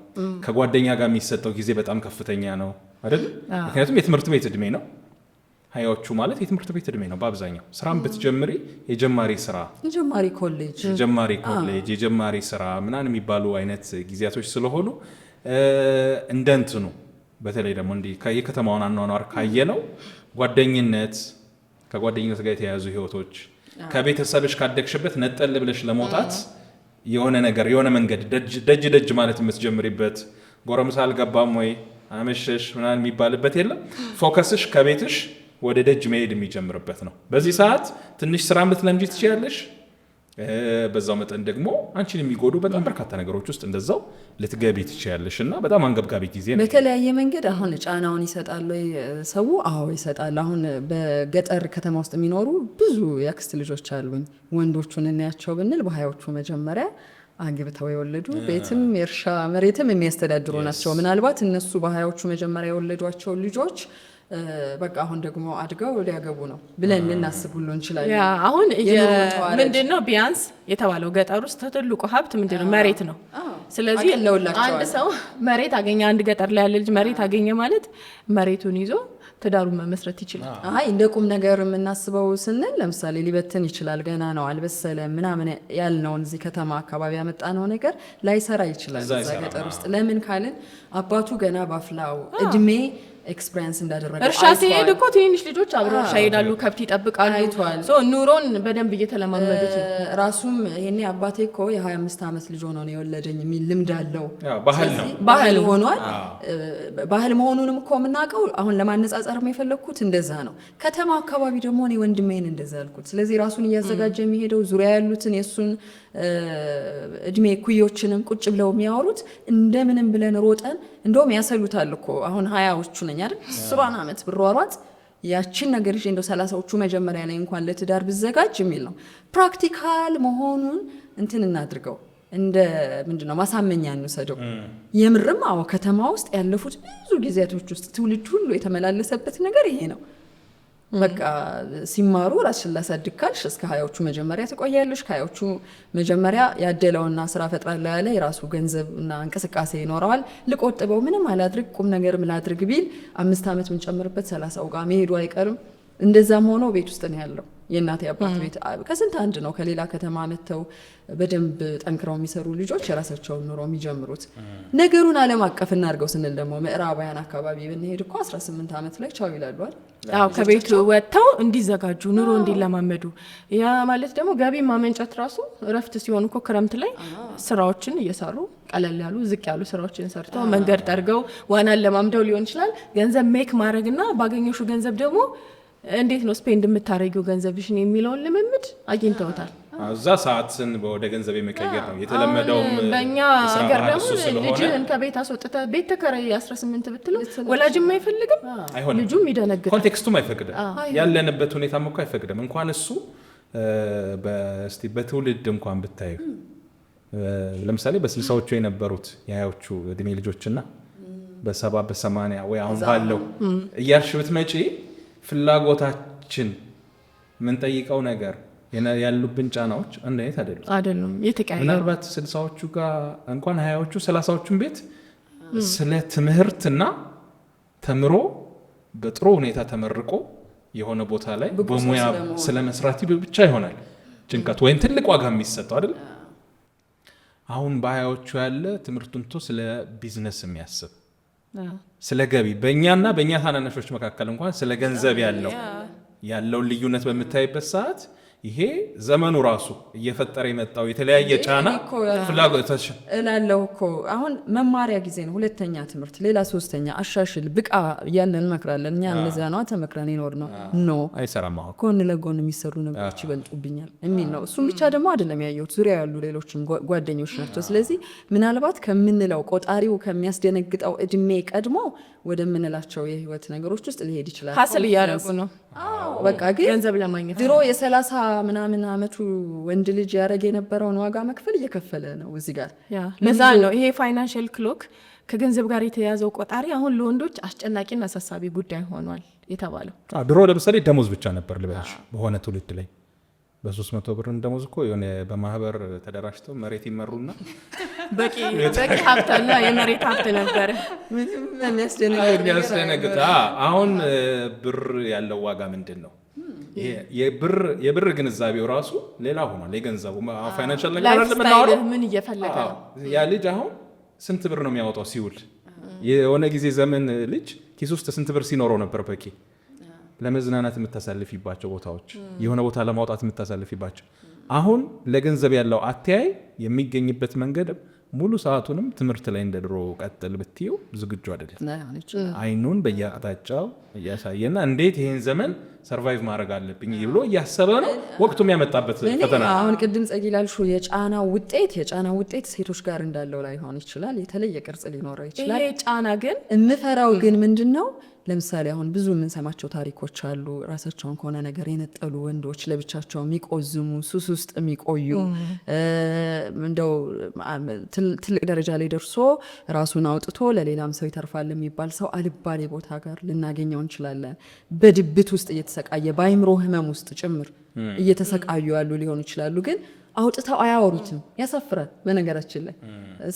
ከጓደኛ ጋር የሚሰጠው ጊዜ በጣም ከፍተኛ ነው አይደል? ምክንያቱም የትምህርት ቤት እድሜ ነው። 20ዎቹ ማለት የትምህርት ቤት እድሜ ነው በአብዛኛው። ስራም ብትጀምሪ የጀማሪ ስራ፣ የጀማሪ ኮሌጅ፣ የጀማሪ ስራ ምናምን የሚባሉ አይነት ጊዜያቶች ስለሆኑ እንደንትኑ በተለይ ደግሞ እንዲህ የከተማውን አኗኗር ካየነው ጓደኝነት፣ ከጓደኝነት ጋር የተያያዙ ህይወቶች፣ ከቤተሰብሽ ካደግሽበት ነጠል ብለሽ ለመውጣት የሆነ ነገር የሆነ መንገድ ደጅ ማለት የምትጀምሪበት ጎረምሳ አልገባም ወይ አመሸሽ ምናምን የሚባልበት የለም። ፎከስሽ ከቤትሽ ወደ ደጅ መሄድ የሚጀምርበት ነው። በዚህ ሰዓት ትንሽ ስራ ልትለምጂ ትችያለሽ። በዛው መጠን ደግሞ አንቺን የሚጎዱ በጣም በርካታ ነገሮች ውስጥ እንደዛው ልትገቢ ትችያለሽ እና በጣም አንገብጋቢ ጊዜ ነው። በተለያየ መንገድ አሁን ጫናውን ይሰጣል ሰው። አዎ ይሰጣል። አሁን በገጠር ከተማ ውስጥ የሚኖሩ ብዙ ያክስት ልጆች አሉኝ። ወንዶቹን እናያቸው ብንል በ20ዎቹ መጀመሪያ አግብተው የወለዱ ቤትም የእርሻ መሬትም የሚያስተዳድሩ ናቸው። ምናልባት እነሱ በ20ዎቹ መጀመሪያ የወለዷቸው ልጆች በቃ አሁን ደግሞ አድገው ሊያገቡ ነው ብለን ልናስብ ሁሉ እንችላለን። አሁን ምንድነው ቢያንስ የተባለው ገጠር ውስጥ ትልቁ ሀብት ምንድነው? መሬት ነው። ስለዚህ አንድ ሰው መሬት አገኘ፣ አንድ ገጠር ላይ ያለ ልጅ መሬት አገኘ ማለት መሬቱን ይዞ ትዳሩን መመስረት ይችላል። እንደ ቁም ነገር የምናስበው ስንል ለምሳሌ ሊበትን ይችላል፣ ገና ነው አልበሰለም ምናምን ያልነውን እዚህ ከተማ አካባቢ ያመጣነው ነገር ላይሰራ ይችላል እዛ ገጠር ውስጥ። ለምን ካልን አባቱ ገና ባፍላው እድሜ ኤክስፒሪየንስ እንዳደረገ እርሻ ሲሄድ እኮ ትንሽ ልጆች አብረው እርሻ ይሄዳሉ፣ ከብት ይጠብቃሉ፣ ኑሮን በደንብ እየተለማመዱት ራሱም ይሄኔ አባቴ እኮ የ25 ዓመት ልጅ ሆኖ ነው የወለደኝ የሚል ልምድ አለው። ባህል ሆኗል። ባህል መሆኑንም እኮ የምናውቀው አሁን ለማነጻጸር የፈለግኩት እንደዛ ነው። ከተማ አካባቢ ደግሞ እኔ ወንድሜን እንደዛ ያልኩት። ስለዚህ ራሱን እያዘጋጀ የሚሄደው ዙሪያ ያሉትን የእሱን እድሜ ኩዮችንም ቁጭ ብለው የሚያወሩት እንደምንም ብለን ሮጠን እንደውም ያሰሉታል እኮ አሁን 20ዎቹ ነኝ አይደል 70 ዓመት ብሯሯጥ ያችን ነገር ይዤ እንደው 30ዎቹ መጀመሪያ ላይ እንኳን ለትዳር ብዘጋጅ የሚል ነው። ፕራክቲካል መሆኑን እንትን እናድርገው፣ እንደ ምንድነው ማሳመኛ እንውሰደው። የምርም አዎ ከተማ ውስጥ ያለፉት ብዙ ጊዜያቶች ውስጥ ትውልድ ሁሉ የተመላለሰበት ነገር ይሄ ነው። በቃ ሲማሩ ራስሽን ላሳድግ ካልሽ እስከ 20ዎቹ መጀመሪያ ትቆያለሽ። ከ20ዎቹ መጀመሪያ ያደለውና ስራ ፈጥራለሁ ያለ የራሱ ገንዘብና እንቅስቃሴ ይኖረዋል። ልቆጥበው ምንም አላድርግ ቁም ነገርም ላድርግ ቢል 5 ዓመት የምንጨምርበት 30ው ጋር መሄዱ አይቀርም። እንደዛም ሆኖ ቤት ውስጥ ነው ያለው። የእናቴ አባት ቤት ከስንት አንድ ነው ከሌላ ከተማ መጥተው በደንብ ጠንክረው የሚሰሩ ልጆች የራሳቸውን ኑሮ የሚጀምሩት። ነገሩን ዓለም አቀፍ እናድርገው ስንል ደግሞ ምዕራባውያን አካባቢ ብንሄድ እኮ 18 ዓመት ላይ ቻው ይላሉ አይደል? አዎ ከቤቱ ወጥተው እንዲዘጋጁ ኑሮ እንዲለማመዱ። ያ ማለት ደግሞ ገቢ ማመንጨት ራሱ እረፍት ሲሆን እኮ ክረምት ላይ ስራዎችን እየሰሩ ቀለል ያሉ ዝቅ ያሉ ስራዎችን ሰርተው መንገድ ጠርገው ዋናን ለማምደው ሊሆን ይችላል ገንዘብ ሜክ ማድረግና ባገኘሹ ገንዘብ ደግሞ እንዴት ነው ስፔንድ የምታረጊው ገንዘብሽን የሚለውን ልምምድ አግኝተውታል። እዛ ሰዓትን ወደ ገንዘብ የመቀየር ነው የተለመደው። በእኛ ሀገር ደግሞ ልጅህን ከቤት አስወጥተህ ቤት ተከራይ 18 ብትለው ወላጅም አይፈልግም፣ ልጁም ይደነግጣል። ኮንቴክስቱም አይፈቅድም፣ ያለንበት ሁኔታም እኮ አይፈቅድም። እንኳን እሱ በትውልድ እንኳን ብታዩ ለምሳሌ በ60ዎቹ የነበሩት የሀያዎቹ እድሜ ልጆችና በ70 በ80 ወይ አሁን ባለው እያልሽ ብትመጪ ፍላጎታችን ምን ጠይቀው ነገር ያሉብን ጫናዎች አንድ አይነት አይደሉም። ምናልባት 60ዎቹ ጋር እንኳን 20ዎቹ 30ዎቹን ቤት ስለ ትምህርትና ተምሮ በጥሩ ሁኔታ ተመርቆ የሆነ ቦታ ላይ በሙያ ስለ መስራት ብቻ ይሆናል ጭንቀት ወይም ትልቅ ዋጋ የሚሰጠው አይደል? አሁን በ20ዎቹ ያለ ትምህርቱን ስለ ቢዝነስ የሚያስብ ስለ ገቢ በእኛና በእኛ ታናናሾች መካከል እንኳን ስለ ገንዘብ ያለውን ልዩነት በምታይበት ሰዓት ይሄ ዘመኑ ራሱ እየፈጠረ የመጣው የተለያየ ጫና ፍላጎቶች እላለሁ እኮ አሁን መማሪያ ጊዜ ነው። ሁለተኛ ትምህርት፣ ሌላ ሶስተኛ አሻሽል ብቃ እያለን እንመክራለን። እኛ እንደዛ ነው ተመክረን ይኖር ነው ኖ አይሰራም። አሁን ጎን ለጎን የሚሰሩ ነገሮች ይበልጡብኛል የሚል ነው። እሱም ብቻ ደግሞ አይደለም ያየሁት፣ ዙሪያ ያሉ ሌሎችም ጓደኞች ናቸው። ስለዚህ ምናልባት ከምንለው ቆጣሪው ከሚያስደነግጠው እድሜ ቀድሞ ወደምንላቸው የህይወት ነገሮች ውስጥ ሊሄድ ይችላል። ሀስል እያደረጉ ነው በቃ ግን ገንዘብ ለማግኘት። ድሮ የ30 ምናምን አመቱ ወንድ ልጅ ያረገ የነበረውን ዋጋ መክፈል እየከፈለ ነው እዚህ ጋር። ለዛ ነው ይሄ ፋይናንሻል ክሎክ ከገንዘብ ጋር የተያዘው ቆጣሪ አሁን ለወንዶች አስጨናቂና አሳሳቢ ጉዳይ ሆኗል የተባለው። ድሮ ለምሳሌ ደሞዝ ብቻ ነበር ልበልሽ በሆነ ትውልድ ላይ በ300 ብር ደሞዝ እኮ የሆነ በማህበር ተደራጅተው መሬት ይመሩና በቂ ሀብትና የመሬት ሀብት ነበር። ምንም የሚያስደነግጥ አሁን ብር ያለው ዋጋ ምንድን ነው? የብር ግንዛቤው ራሱ ሌላ ሆኗል። የገንዘቡ ፋይናንሻል ነገር ምን እየፈለገ ነው? ያ ልጅ አሁን ስንት ብር ነው የሚያወጣው ሲውል? የሆነ ጊዜ ዘመን ልጅ ኪስ ውስጥ ስንት ብር ሲኖረው ነበር በቂ ለመዝናናት የምታሳልፊባቸው ቦታዎች የሆነ ቦታ ለማውጣት የምታሳልፊባቸው። አሁን ለገንዘብ ያለው አተያይ የሚገኝበት መንገድ ሙሉ ሰዓቱንም ትምህርት ላይ እንደድሮ ቀጥል ብትዩ ዝግጁ አይደለም። አይኑን በየአቅጣጫው እያሳየና እንዴት ይሄን ዘመን ሰርቫይቭ ማድረግ አለብኝ ብሎ እያሰበ ነው። ወቅቱም ያመጣበት ፈተና አሁን ቅድም ጸጊ ላልሹ የጫና ውጤት ሴቶች ጋር እንዳለው ላይሆን ይችላል። የተለየ ቅርጽ ሊኖረው ይችላል። ይሄ ጫና ግን የምፈራው ግን ምንድነው? ለምሳሌ አሁን ብዙ የምንሰማቸው ታሪኮች አሉ። ራሳቸውን ከሆነ ነገር የነጠሉ ወንዶች ለብቻቸው የሚቆዝሙ ሱስ ውስጥ የሚቆዩ እንደው ትልቅ ደረጃ ላይ ደርሶ ራሱን አውጥቶ ለሌላም ሰው ይተርፋል የሚባል ሰው አልባሌ ቦታ ጋር ልናገኘው እንችላለን። በድብት ውስጥ እየተሰቃየ በአይምሮ ህመም ውስጥ ጭምር እየተሰቃዩ ያሉ ሊሆኑ ይችላሉ። ግን አውጥተው አያወሩትም። ያሳፍራል። በነገራችን ላይ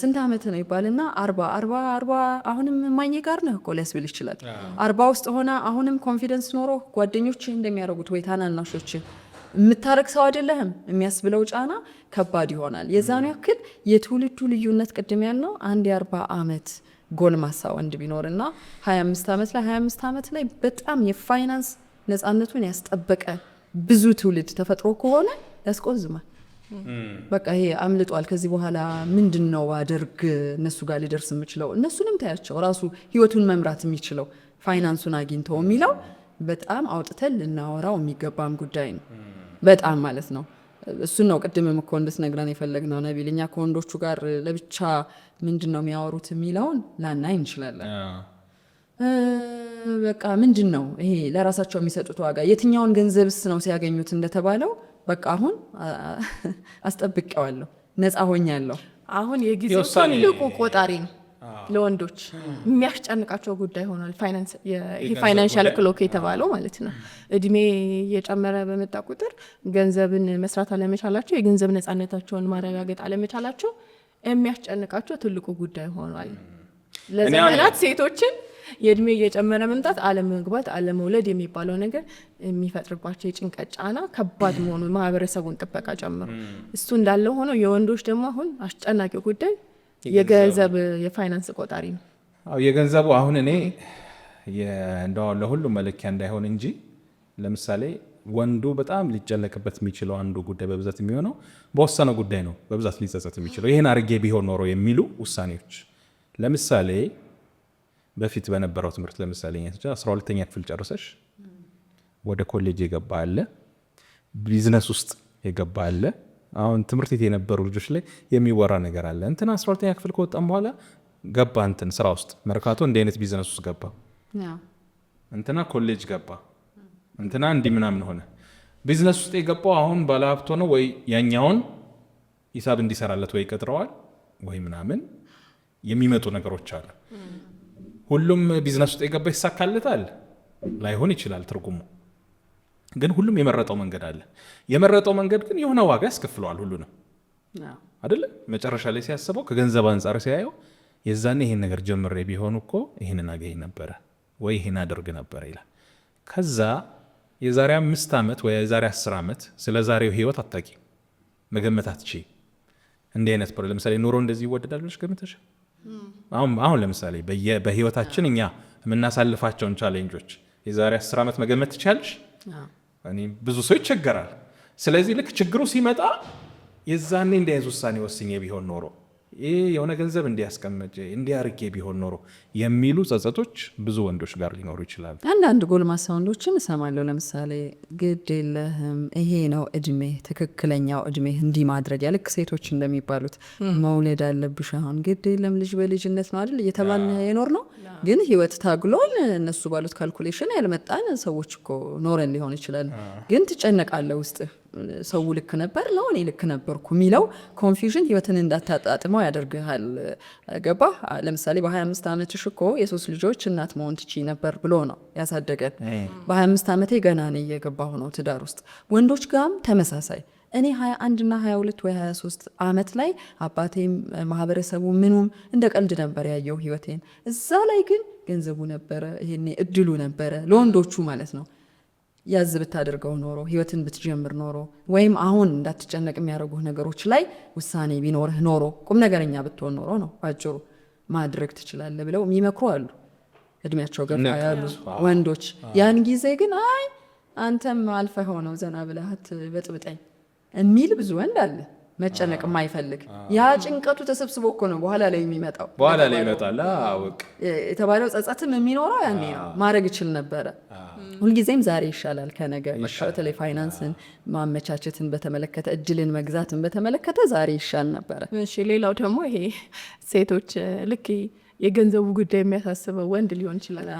ስንት ዓመት ነው ይባልና 40 አሁንም ማኘ ጋር ነው እኮ ሊያስብል ይችላል። 40 ውስጥ ሆና አሁንም ኮንፊደንስ ኖሮ ጓደኞች እንደሚያደርጉት ወይ ታናናሾች የምታረግ ሰው አይደለህም የሚያስብለው ጫና ከባድ ይሆናል። የዛኑ ያክል የትውልዱ ልዩነት ቅድም ያልነው አንድ የ40 ዓመት ጎልማሳ ወንድ ቢኖርና 25 ዓመት ላይ በጣም የፋይናንስ ነፃነቱን ያስጠበቀ ብዙ ትውልድ ተፈጥሮ ከሆነ ያስቆዝማል። በቃ ይሄ አምልጧል። ከዚህ በኋላ ምንድነው አደርግ እነሱ ጋር ሊደርስ የምችለው? እነሱንም ታያቸው ራሱ ህይወቱን መምራት የሚችለው ፋይናንሱን አግኝተው የሚለው በጣም አውጥተን ልናወራው የሚገባም ጉዳይ ነው። በጣም ማለት ነው። እሱን ነው ቅድምም እኮ እንድትነግረን የፈለግነው ነቢል። እኛ ከወንዶቹ ጋር ለብቻ ምንድን ነው የሚያወሩት የሚለውን ላናይ እንችላለን። በቃ ምንድን ነው ይሄ ለራሳቸው የሚሰጡት ዋጋ፣ የትኛውን ገንዘብስ ነው ሲያገኙት እንደተባለው በቃ አሁን አስጠብቀዋለሁ፣ ነፃ ሆኛለሁ። አሁን የጊዜው ትልቁ ቆጣሪ ነው ለወንዶች የሚያስጨንቃቸው ጉዳይ ሆኗል። ፋይናንሻል ክሎክ የተባለው ማለት ነው። እድሜ እየጨመረ በመጣ ቁጥር ገንዘብን መስራት አለመቻላቸው፣ የገንዘብ ነፃነታቸውን ማረጋገጥ አለመቻላቸው የሚያስጨንቃቸው ትልቁ ጉዳይ ሆኗል። ለዘመናት ሴቶችን የእድሜ እየጨመረ መምጣት፣ አለመግባት፣ አለመውለድ የሚባለው ነገር የሚፈጥርባቸው የጭንቀት ጫና ከባድ መሆኑ ማህበረሰቡን ጥበቃ ጨምሮ እሱ እንዳለ ሆኖ የወንዶች ደግሞ አሁን አስጨናቂው ጉዳይ የገንዘብ የፋይናንስ ቆጣሪ ነው። የገንዘቡ አሁን እኔ እንደው ለሁሉ መለኪያ እንዳይሆን እንጂ ለምሳሌ ወንዱ በጣም ሊጨነቅበት የሚችለው አንዱ ጉዳይ በብዛት የሚሆነው በወሰነው ጉዳይ ነው። በብዛት ሊጸጸት የሚችለው ይሄን አርጌ ቢሆን ኖሮ የሚሉ ውሳኔዎች። ለምሳሌ በፊት በነበረው ትምህርት ለምሳሌ 12ኛ ክፍል ጨርሰሽ ወደ ኮሌጅ የገባ አለ፣ ቢዝነስ ውስጥ የገባ አለ። አሁን ትምህርት ቤት የነበሩ ልጆች ላይ የሚወራ ነገር አለ። እንትና 12ኛ ክፍል ከወጣም በኋላ ገባ እንትን ስራ ውስጥ መርካቶ እንዲህ አይነት ቢዝነስ ውስጥ ገባ፣ እንትና ኮሌጅ ገባ፣ እንትና እንዲህ ምናምን ሆነ። ቢዝነስ ውስጥ የገባው አሁን ባለሀብት ሆነ ወይ ያኛውን ሂሳብ እንዲሰራለት ወይ ቀጥረዋል ወይ ምናምን የሚመጡ ነገሮች አሉ። ሁሉም ቢዝነስ ውስጥ የገባ ይሳካለታል ላይሆን ይችላል ትርጉሙ። ግን ሁሉም የመረጠው መንገድ አለ። የመረጠው መንገድ ግን የሆነ ዋጋ ያስከፍለዋል ሁሉንም አይደለ? መጨረሻ ላይ ሲያስበው ከገንዘብ አንጻር ሲያየው የዛኔ ይሄን ነገር ጀምሬ ቢሆን እኮ ይሄንን አገኝ ነበረ ወይ ይሄን አድርግ ነበረ ይላል። ከዛ የዛሬ 5 ዓመት ወይ የዛሬ 10 ዓመት ስለ ዛሬው ህይወት አታቂ መገመት አትችይ። እንዲህ አይነት ለምሳሌ ኑሮ እንደዚህ ይወደዳል ብለሽ ገምተሽ አሁን ለምሳሌ በህይወታችን እኛ የምናሳልፋቸውን ቻሌንጆች የዛሬ 10 ዓመት መገመት ትቻለሽ? ብዙ ሰው ይቸገራል። ስለዚህ ልክ ችግሩ ሲመጣ የዛኔ እንዲያዝ ውሳኔ ወስኜ ቢሆን ኖሮ ይህ የሆነ ገንዘብ እንዲያስቀምጭ እንዲያርጌ ቢሆን ኖሮ የሚሉ ጸጸቶች ብዙ ወንዶች ጋር ሊኖሩ ይችላሉ። አንዳንድ ጎልማሳ ወንዶችን እሰማለሁ። ለምሳሌ ግድ የለህም ይሄ ነው እድሜ፣ ትክክለኛው እድሜ እንዲህ ማድረግ ልክ ሴቶች እንደሚባሉት መውለድ አለብሽ፣ አሁን ግድ የለም ልጅ በልጅነት ነው አይደል እየተባልን የኖር ነው። ግን ህይወት ታግሎን እነሱ ባሉት ካልኩሌሽን ያልመጣን ሰዎች እኮ ኖረን ሊሆን ይችላል። ግን ትጨነቃለህ ውስጥ ሰው ልክ ነበር ነው እኔ ልክ ነበርኩ የሚለው ኮንፊውዥን ህይወትን እንዳታጣጥመው ያደርግሃል። ገባ? ለምሳሌ በ25 ዓመትሽ እኮ የ3 ልጆች እናት መሆን ትችይ ነበር ብሎ ነው ያሳደገን። በ25 ዓመቴ ገና እኔ እየገባሁ ነው ትዳር ውስጥ። ወንዶች ጋርም ተመሳሳይ። እኔ 21 እና 22 ወይ 23 ዓመት ላይ አባቴም ማህበረሰቡ ምኑም እንደ ቀልድ ነበር ያየው ህይወቴን። እዛ ላይ ግን ገንዘቡ ነበረ፣ ይሄኔ እድሉ ነበረ ለወንዶቹ ማለት ነው። ያዝ ብታደርገው ኖሮ ህይወትን ብትጀምር ኖሮ ወይም አሁን እንዳትጨነቅ የሚያደርጉህ ነገሮች ላይ ውሳኔ ቢኖርህ ኖሮ ቁም ነገረኛ ብትሆን ኖሮ ነው ባጭሩ ማድረግ ትችላለህ ብለው የሚመክሩ አሉ፣ እድሜያቸው ገፋ ያሉ ወንዶች። ያን ጊዜ ግን አይ አንተም አልፈህ ሆነው ዘና ብለሃት በጥብጠኝ የሚል ብዙ ወንድ አለ፣ መጨነቅ የማይፈልግ። ያ ጭንቀቱ ተሰብስቦ እኮ ነው በኋላ ላይ የሚመጣው። በኋላ ላይ ይመጣል የተባለው ጸጸትም የሚኖረው ያኔ ነው። ማድረግ ይችል ነበረ። ሁልጊዜም ዛሬ ይሻላል ከነገ። በተለይ ፋይናንስን ማመቻቸትን በተመለከተ፣ እድልን መግዛትን በተመለከተ ዛሬ ይሻል ነበረ። እሺ፣ ሌላው ደግሞ ይሄ ሴቶች ልክ የገንዘቡ ጉዳይ የሚያሳስበው ወንድ ሊሆን ይችላል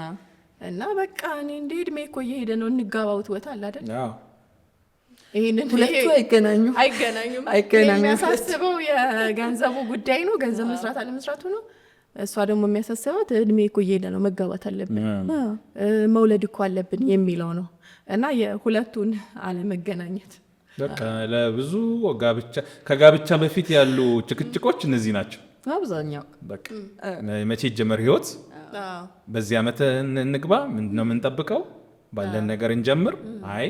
እና በቃ እኔ እንደ እድሜ እኮ እየሄደ ነው እንጋባውት ወታ አለ አይደል? ይሄንን ሁለቱ አይገናኙም። የሚያሳስበው የገንዘቡ ጉዳይ ነው፣ ገንዘብ መስራት አለመስራቱ ነው። እሷ ደግሞ የሚያሳስባት እድሜ እኮ እየሄደ ነው መጋባት አለብን መውለድ እኮ አለብን የሚለው ነው። እና የሁለቱን አለመገናኘት በቃ ለብዙ ከጋብቻ በፊት ያሉ ጭቅጭቆች እነዚህ ናቸው አብዛኛው። በቃ መቼ ጀመር ህይወት፣ በዚህ ዓመት እንግባ፣ ምንድነው የምንጠብቀው፣ ባለን ነገር እንጀምር፣ አይ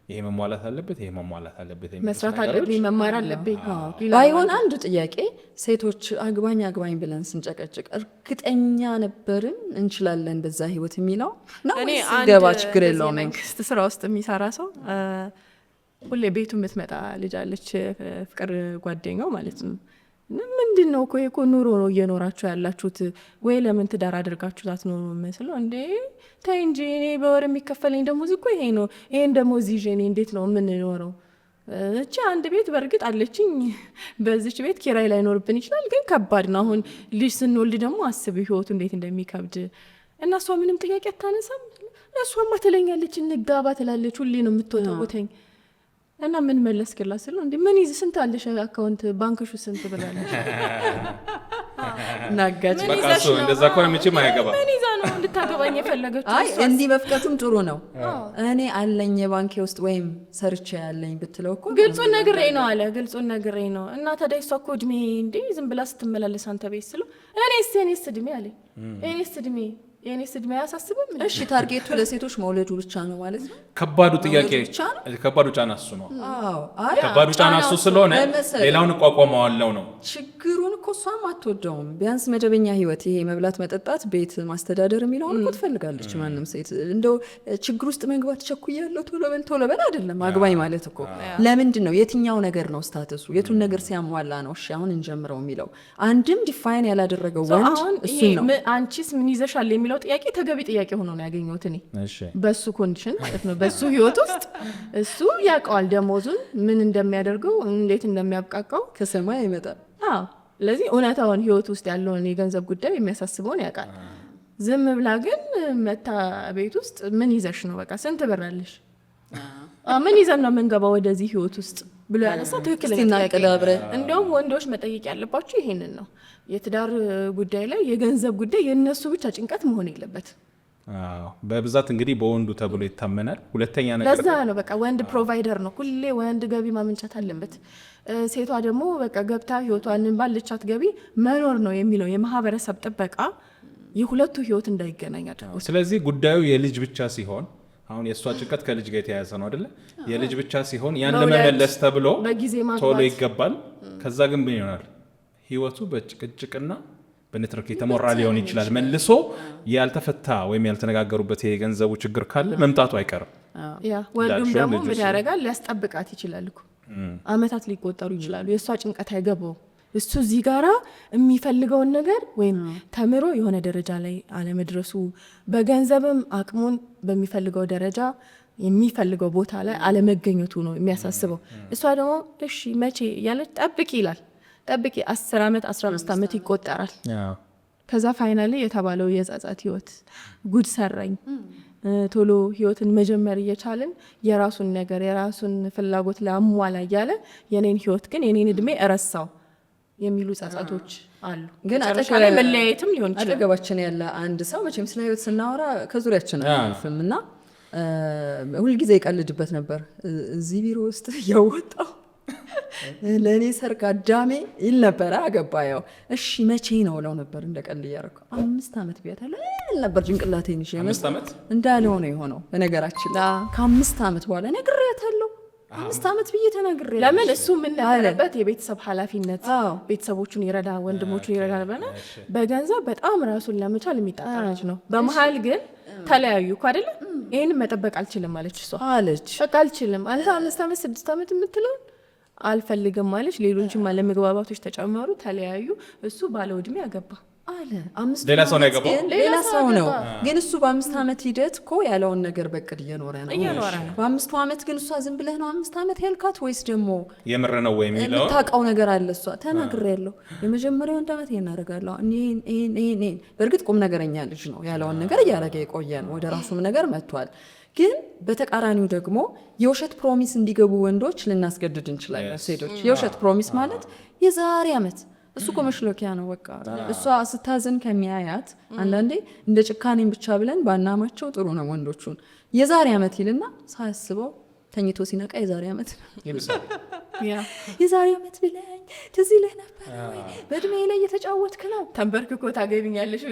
ይሄ መሟላት አለበት፣ ይሄ መሟላት አለበት፣ መስራት አለብኝ፣ መማር አለብኝ። ባይሆን አንዱ ጥያቄ ሴቶች አግባኝ ብለን ስንጨቀጭቅ እርግጠኛ ነበርን እንችላለን በዛ ህይወት የሚለው ነው ወይስ ገባ ችግር የለውም? መንግስት ስራ ውስጥ የሚሰራ ሰው ሁሌ ቤቱ የምትመጣ ልጅ አለች፣ ፍቅር ጓደኛው ማለት ነው። ምንድን ነው እኮ ኑሮ ነው እየኖራችሁ ያላችሁት፣ ወይ ለምን ትዳር አድርጋችሁት አትኖሩ መስለው እንዴ? ተይ እንጂ እኔ በወር የሚከፈለኝ ደሞዝ እኮ ይሄ ነው፣ ይሄን ደሞዝ ይዤ እኔ እንዴት ነው የምንኖረው? እቺ አንድ ቤት በእርግጥ አለችኝ፣ በዚች ቤት ኪራይ ላይኖርብን ይችላል፣ ግን ከባድ ነው። አሁን ልጅ ስንወልድ ደግሞ አስብ ህይወቱ እንዴት እንደሚከብድ። እና እሷ ምንም ጥያቄ አታነሳም። እሷማ ትለኛለች እንጋባ ትላለች፣ ሁሌ ነው የምትወጣውተኝ። እና ምን መለስክላት ስለው እንዴ ምን ይዝ ስንት አለሽ አካውንት ባንክሹ ስንት ብላለች። ናጋጭ በቃ እሱ እንደዛ ከሆነ መቼም አይገባ። ምን ይዛ ነው እንድታገባኝ የፈለገችው? አይ እንዲህ መፍቀቱም ጥሩ ነው። እኔ አለኝ የባንኬ ውስጥ ወይም ሰርቼ ያለኝ ብትለው እኮ ግልጹን ነግሬ ነው አለ። ግልጹን ነግሬ ነው። እና ታዲያ እሷ እኮ እድሜ እንዴ ዝም ብላ ስትመላለስ አንተ ቤት ስለው እኔስ እድሜ አለኝ። የኔስ እድሜ አያሳስብም? እሺ ታርጌቱ ለሴቶች መውለዱ ብቻ ነው ማለት ነው? ከባዱ ጥያቄ፣ ከባዱ ጫና እሱ ነው። ከባዱ ጫና እሱ ስለሆነ ሌላውን እቋቋመዋለሁ ነው ችግሩን እኮ እሷም አትወደውም። ቢያንስ መደበኛ ህይወት፣ ይሄ መብላት፣ መጠጣት፣ ቤት ማስተዳደር የሚለውን እኮ ትፈልጋለች ማንም ሴት። እንደው ችግር ውስጥ መግባት ቸኩያለሁ ቶሎ በል አይደለም አግባኝ ማለት እኮ። ለምንድን ነው የትኛው ነገር ነው ስታተሱ፣ የቱን ነገር ሲያሟላ ነው እሺ አሁን እንጀምረው የሚለው? አንድም ዲፋይን ያላደረገው ወንድ እሱ ነው። አንቺስ ምን ይዘሻል የሚለው ጥያቄ ተገቢ ጥያቄ ሆኖ ነው ያገኘሁት እኔ። በሱ ኮንዲሽን ማለት ነው፣ በሱ ህይወት ውስጥ እሱ ያውቀዋል ደሞዙን ምን እንደሚያደርገው እንዴት እንደሚያብቃቃው ከሰማይ ይመጣል። አዎ ስለዚህ እውነታውን ህይወት ውስጥ ያለውን የገንዘብ ጉዳይ የሚያሳስበውን ያውቃል። ዝም ብላ ግን መታ ቤት ውስጥ ምን ይዘሽ ነው በቃ ስንት ብር አለሽ ምን ይዘን ነው የምንገባው ወደዚህ ህይወት ውስጥ ብሎ ያነሳ ትክክለኛ ጥያቄ። እንደውም ወንዶች መጠየቅ ያለባቸው ይሄንን ነው። የትዳር ጉዳይ ላይ የገንዘብ ጉዳይ የነሱ ብቻ ጭንቀት መሆን የለበት። በብዛት እንግዲህ በወንዱ ተብሎ ይታመናል። ሁለተኛ ነገር ለዛ ነው በቃ ወንድ ፕሮቫይደር ነው፣ ሁሌ ወንድ ገቢ ማመንጨት አለበት። ሴቷ ደግሞ በቃ ገብታ ህይወቷን ባለቻት ገቢ መኖር ነው የሚለው የማህበረሰብ ጥበቃ የሁለቱ ህይወት እንዳይገናኝ አድርጎ። ስለዚህ ጉዳዩ የልጅ ብቻ ሲሆን አሁን የእሷ ጭንቀት ከልጅ ጋር የተያያዘ ነው አይደለ? የልጅ ብቻ ሲሆን ያን ለመመለስ ተብሎ ቶሎ ይገባል። ከዛ ግን ምን ይሆናል? ህይወቱ በጭቅጭቅና በንትርክ የተሞራ ሊሆን ይችላል። መልሶ ያልተፈታ ወይም ያልተነጋገሩበት የገንዘቡ ችግር ካለ መምጣቱ አይቀርም። ወንዱም ደግሞ ምን ያደርጋል? ሊያስጠብቃት ይችላል እኮ አመታት ሊቆጠሩ ይችላሉ። የእሷ ጭንቀት አይገባው። እሱ እዚህ ጋራ የሚፈልገውን ነገር ወይም ተምሮ የሆነ ደረጃ ላይ አለመድረሱ፣ በገንዘብም አቅሙን በሚፈልገው ደረጃ የሚፈልገው ቦታ ላይ አለመገኘቱ ነው የሚያሳስበው። እሷ ደግሞ እሺ መቼ ያለች ጠብቂ ይላል። ጠብቂ 10 ዓመት 15 ዓመት ይቆጠራል። ከዛ ፋይናሊ የተባለው የጸጸት ህይወት ጉድ ሰራኝ። ቶሎ ህይወትን መጀመር እየቻልን የራሱን ነገር የራሱን ፍላጎት ለአሟላ እያለ የኔን ህይወት ግን የኔን እድሜ እረሳው የሚሉ ጸጸቶች አሉ። ግን አጠቃላይ መለያየትም ሊሆን ይችላል። አጠገባችን ያለ አንድ ሰው መቼም ስለ ህይወት ስናወራ ከዙሪያችን አልፍም እና ሁልጊዜ ይቀልድበት ነበር። እዚህ ቢሮ ውስጥ እያወጣው ለእኔ ሰርግ አዳሜ ይል ነበረ። አገባየው እሺ መቼ ነው ለው ነበር እንደቀል እያደረኩ 5 ዓመት ቢያታለ ነበር ጭንቅላቴን ይዤ 5 ዓመት እንዳልሆነ የሆነው በነገራችን ከ5 ዓመት በኋላ ነግሬያታለሁ። 5 ዓመት ብዬ ተናግሬ ለምን እሱ ምን ነበረበት የቤተሰብ ኃላፊነት ቤተሰቦቹን ይረዳ ወንድሞቹን ይረዳ ነበር። በገንዘብ በጣም ራሱን ለመቻል የሚጣጣራች ነው። በመሃል ግን ተለያዩ እኮ አይደለ? ይሄን መጠበቅ አልችልም አለች እሷ አለች። በቃ አልችልም አንተ 5 ዓመት 6 ዓመት የምትለው አልፈልግም ማለች። ሌሎችም አለመግባባቶች ተጨመሩ፣ ተለያዩ። እሱ ባለው እድሜ ያገባ አለ። ሌላ ሰው ነው ያገባው፣ ሌላ ሰው ነው። ግን እሱ በ5 ዓመት ሂደት እኮ ያለውን ነገር በቅድ እየኖረ ነው። በ5 ዓመት ግን እሷ ዝም ብለህ ነው 5 ዓመት ያልካት ወይስ ደግሞ የምር ነው ወይ የሚለው የምታውቀው ነገር አለ? እሷ ተናግሬያለሁ፣ የመጀመሪያው 1 ዓመት ይሄን አደርጋለሁ፣ ይሄን በእርግጥ ቁም ነገረኛ ልጅ ነው። ያለውን ነገር እያደረገ የቆየ ነው። ወደ ራሱም ነገር መጥቷል። ግን በተቃራኒው ደግሞ የውሸት ፕሮሚስ እንዲገቡ ወንዶች ልናስገድድ እንችላለን። ሴቶች የውሸት ፕሮሚስ ማለት የዛሬ ዓመት እሱ እኮ መሽሎኪያ ነው። በቃ እሷ ስታዝን ከሚያያት አንዳንዴ እንደ ጭካኔን ብቻ ብለን ባናማቸው ጥሩ ነው። ወንዶቹን የዛሬ ዓመት ይልና ሳያስበው ተኝቶ ሲነቃ የዛሬ ዓመት ይብሳል። የዛሬ ዓመት ብለኝ ትዝ ይለህ ነበር ወይ በእድሜ ላይ እየተጫወትክ ነው ተንበርክኮ ታገቢኛለሽ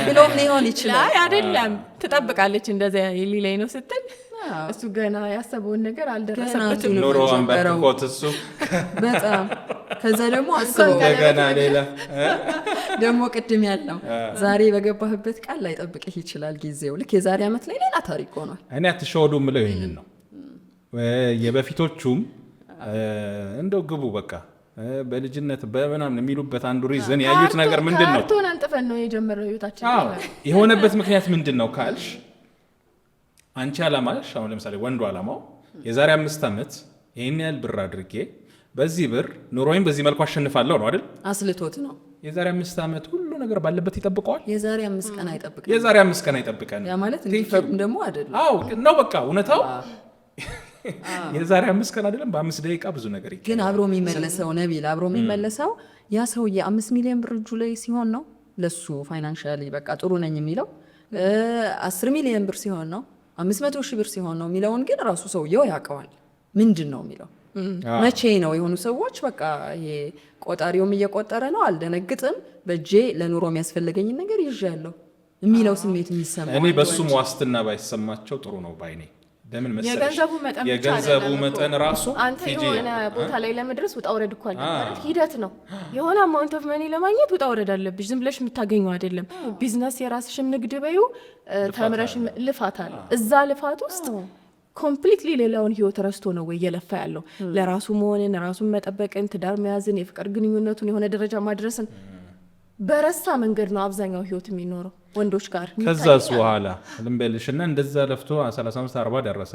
ብሎም ሊሆን ይችላል። አይ አይደለም ትጠብቃለች እንደዚያ ሊለኝ ነው ስትል እሱ ገና ያሰበውን ነገር አልደረሰበትም። ኑሮዋን በርክኮት እሱ በጣም ከዛ ደግሞ አስበው ገና ሌላ ደግሞ ቅድም ያለው ዛሬ በገባህበት ቃል ላይ ጠብቅህ ይችላል ጊዜው። ልክ የዛሬ ዓመት ላይ ሌላ ታሪክ ሆኗል። እኔ አትሸወዱ ምለው ይሄንን ነው። የበፊቶቹም እንደው ግቡ በቃ በልጅነት በምናምን የሚሉበት አንዱ ሪዝን ያዩት ነገር ምንድን ነው? ካርቶን አንጥፈን ነው የጀመረው ህይወታችን። የሆነበት ምክንያት ምንድን ነው ካልሽ አንቺ አላማሽ አሁን ለምሳሌ ወንዱ አላማው የዛሬ 5 ዓመት ይሄን ያህል ብር አድርጌ በዚህ ብር ኑሮዬን በዚህ መልኩ አሸንፋለሁ ነው አይደል? አስልቶት ነው። የዛሬ 5 ዓመት ሁሉ ነገር ባለበት ይጠብቀዋል። የዛሬ 5 ቀን አይጠብቀን። የዛሬ 5 ቀን አይጠብቀን። ያ ማለት እንዲፈሩም ደግሞ አይደለም። አዎ ነው በቃ እውነታው የዛሬ 5 ቀን አይደለም በ5 ደቂቃ ብዙ ነገር ይቀር። ግን አብሮ የሚመለሰው ነቢል አብሮ የሚመለሰው ያ ሰውዬ 5 ሚሊዮን ብር እጁ ላይ ሲሆን ነው ለሱ ፋይናንሻሊ በቃ ጥሩ ነኝ የሚለው 10 ሚሊዮን ብር ሲሆን ነው 500 ሺህ ብር ሲሆን ነው የሚለውን ግን ራሱ ሰውየው ያውቀዋል። ምንድን ነው የሚለው መቼ ነው የሆኑ ሰዎች በቃ ይሄ ቆጣሪውም እየቆጠረ ነው አልደነግጥም በእጄ ለኑሮ የሚያስፈልገኝን ነገር ይዣለሁ የሚለው ስሜት የሚሰማው እኔ በሱም ዋስትና ባይሰማቸው ጥሩ ነው ባይኔ። ለምን መሰለሽ የገንዘቡ መጠን ራሱ አንተ የሆነ ቦታ ላይ ለመድረስ ውጣ ውረድ እኮ አለ ማለት ሂደት ነው። የሆነ አማውንት ኦፍ መኒ ለማግኘት ውጣ ውረድ አለብሽ። ዝም ብለሽ የምታገኘው አይደለም። ቢዝነስ የራስሽም ንግድ በዩ ተምረሽ ልፋት አለ። እዛ ልፋት ውስጥ ኮምፕሊትሊ ሌላውን ህይወት ረስቶ ነው ወይ እየለፋ ያለው? ለራሱ መሆንን፣ ራሱን መጠበቅን፣ ትዳር መያዝን፣ የፍቅር ግንኙነቱን የሆነ ደረጃ ማድረስን በረሳ መንገድ ነው አብዛኛው ህይወት የሚኖረው ወንዶች ጋር። ከዛስ በኋላ ልምበልሽና እንደዛ ለፍቶ 35-40 ደረሰ።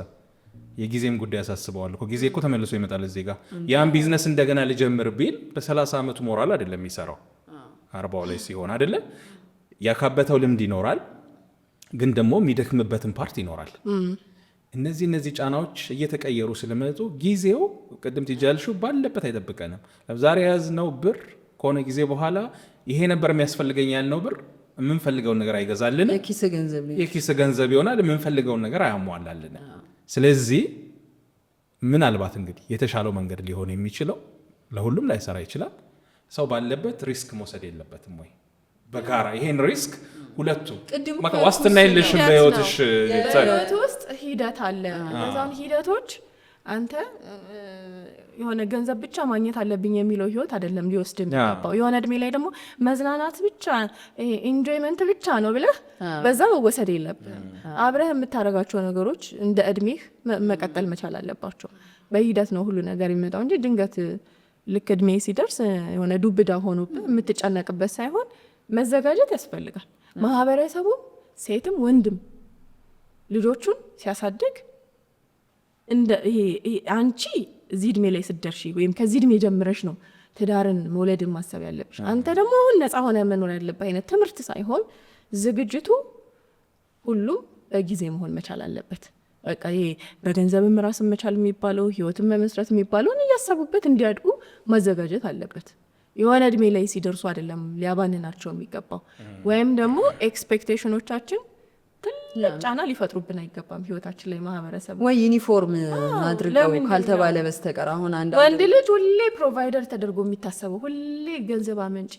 የጊዜም ጉዳይ ያሳስበዋል እኮ ጊዜ እኮ ተመልሶ ይመጣል እዚህ ጋር። ያን ቢዝነስ እንደገና ልጀምር ቢል በ30 ዓመቱ ሞራል አይደለም የሚሰራው 40 ላይ ሲሆን አይደለ? ያካበተው ልምድ ይኖራል፣ ግን ደግሞ የሚደክምበትን ፓርት ይኖራል። እነዚህ ጫናዎች እየተቀየሩ ስለመጡ ጊዜው ቅድም ትጃልሹ ባለበት አይጠብቀንም። ዛሬ ያዝነው ብር ከሆነ ጊዜ በኋላ ይሄ ነበር የሚያስፈልገኝ ያልነው ብር የምንፈልገውን ነገር አይገዛልን፣ የኪስ ገንዘብ ይሆናል፣ የምንፈልገውን ነገር አያሟላልን። ስለዚህ ምናልባት እንግዲህ የተሻለው መንገድ ሊሆን የሚችለው ለሁሉም ላይሰራ ይችላል። ሰው ባለበት ሪስክ መውሰድ የለበትም ወይ በጋራ ይሄን ሪስክ ሁለቱ ዋስትና የለሽም በህይወትሽ ውስጥ ሂደት አለ። እነዛን ሂደቶች አንተ የሆነ ገንዘብ ብቻ ማግኘት አለብኝ የሚለው ህይወት አይደለም ሊወስድ የሚገባው። የሆነ እድሜ ላይ ደግሞ መዝናናት ብቻ ኢንጆይመንት ብቻ ነው ብለህ በዛ መወሰድ የለብህም። አብረህ የምታደርጋቸው ነገሮች እንደ እድሜህ መቀጠል መቻል አለባቸው። በሂደት ነው ሁሉ ነገር የሚመጣው እንጂ ድንገት ልክ እድሜ ሲደርስ የሆነ ዱብዳ ሆኖብህ የምትጨነቅበት ሳይሆን መዘጋጀት ያስፈልጋል። ማህበረሰቡ ሴትም ወንድም ልጆቹን ሲያሳድግ እንደ ይሄ አንቺ እዚህ እድሜ ላይ ስትደርሺ ወይም ከዚህ እድሜ ጀምረሽ ነው ትዳርን መውለድን ማሰብ ያለብሽ። አንተ ደግሞ ነፃ ሆነ መኖር ያለብህ አይነት ትምህርት ሳይሆን ዝግጅቱ ሁሉም በጊዜ መሆን መቻል አለበት። በቃ ይሄ በገንዘብም ራስን መቻል የሚባለው ህይወትን መመስረት የሚባለውን እያሰቡበት እንዲያድጉ ማዘጋጀት አለበት። የሆነ እድሜ ላይ ሲደርሱ አይደለም ሊያባንናቸው የሚገባው። ወይም ደግሞ ኤክስፔክቴሽኖቻችን ትልቅ ጫና ሊፈጥሩብን አይገባም ህይወታችን ላይ። ማህበረሰብ ወይ ዩኒፎርም አድርገው ካልተባለ በስተቀር አሁን አንድ ወንድ ልጅ ሁሌ ፕሮቫይደር ተደርጎ የሚታሰበው ሁሌ ገንዘብ አመንጪ፣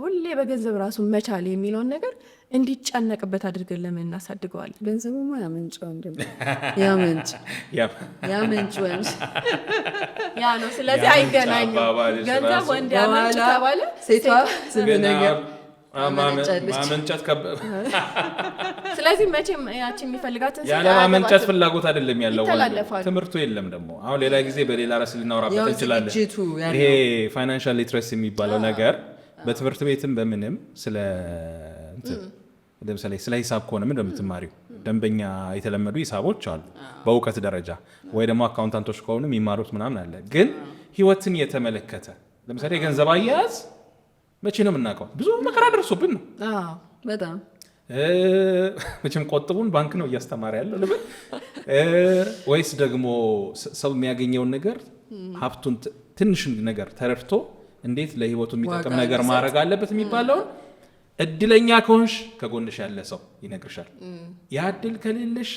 ሁሌ በገንዘብ ራሱን መቻል የሚለውን ነገር እንዲጨነቅበት አድርገን ለምን እናሳድገዋለን? ገንዘቡማ ያመንጨው ያመንጭ ወንድ ያ ነው። ስለዚህ አይገናኙም። ገንዘብ ወንድ ያመንጭ ተባለ ሴቷ ዝም ነገር ማመንጨት ከበደ። ስለዚህ መቼም ያቺ የሚፈልጋትን ያለ ማመንጨት ፍላጎት አይደለም ያለው ትምህርቱ የለም። ደግሞ አሁን ሌላ ጊዜ በሌላ ራስ ልናወራበት እንችላለን። ይሄ ፋይናንሻል ሊትረሲ የሚባለው ነገር በትምህርት ቤትም በምንም ለምሳሌ ስለ ሂሳብ ከሆነ ምን እንደምትማሪው ደንበኛ የተለመዱ ሂሳቦች አሉ በእውቀት ደረጃ፣ ወይ ደግሞ አካውንታንቶች ከሆኑ የሚማሩት ምናምን አለ። ግን ህይወትን የተመለከተ ለምሳሌ የገንዘብ አያያዝ መቼ ነው የምናውቀው? ብዙ መከራ ደርሶብን ነው። በጣም መቼም ቆጥቡን ባንክ ነው እያስተማረ ያለው ልበል፣ ወይስ ደግሞ ሰው የሚያገኘውን ነገር ሀብቱን ትንሽ ነገር ተረድቶ እንዴት ለህይወቱ የሚጠቅም ነገር ማድረግ አለበት የሚባለውን እድለኛ ከሆንሽ ከጎንሽ ያለ ሰው ይነግርሻል። ያ እድል ከሌለሽ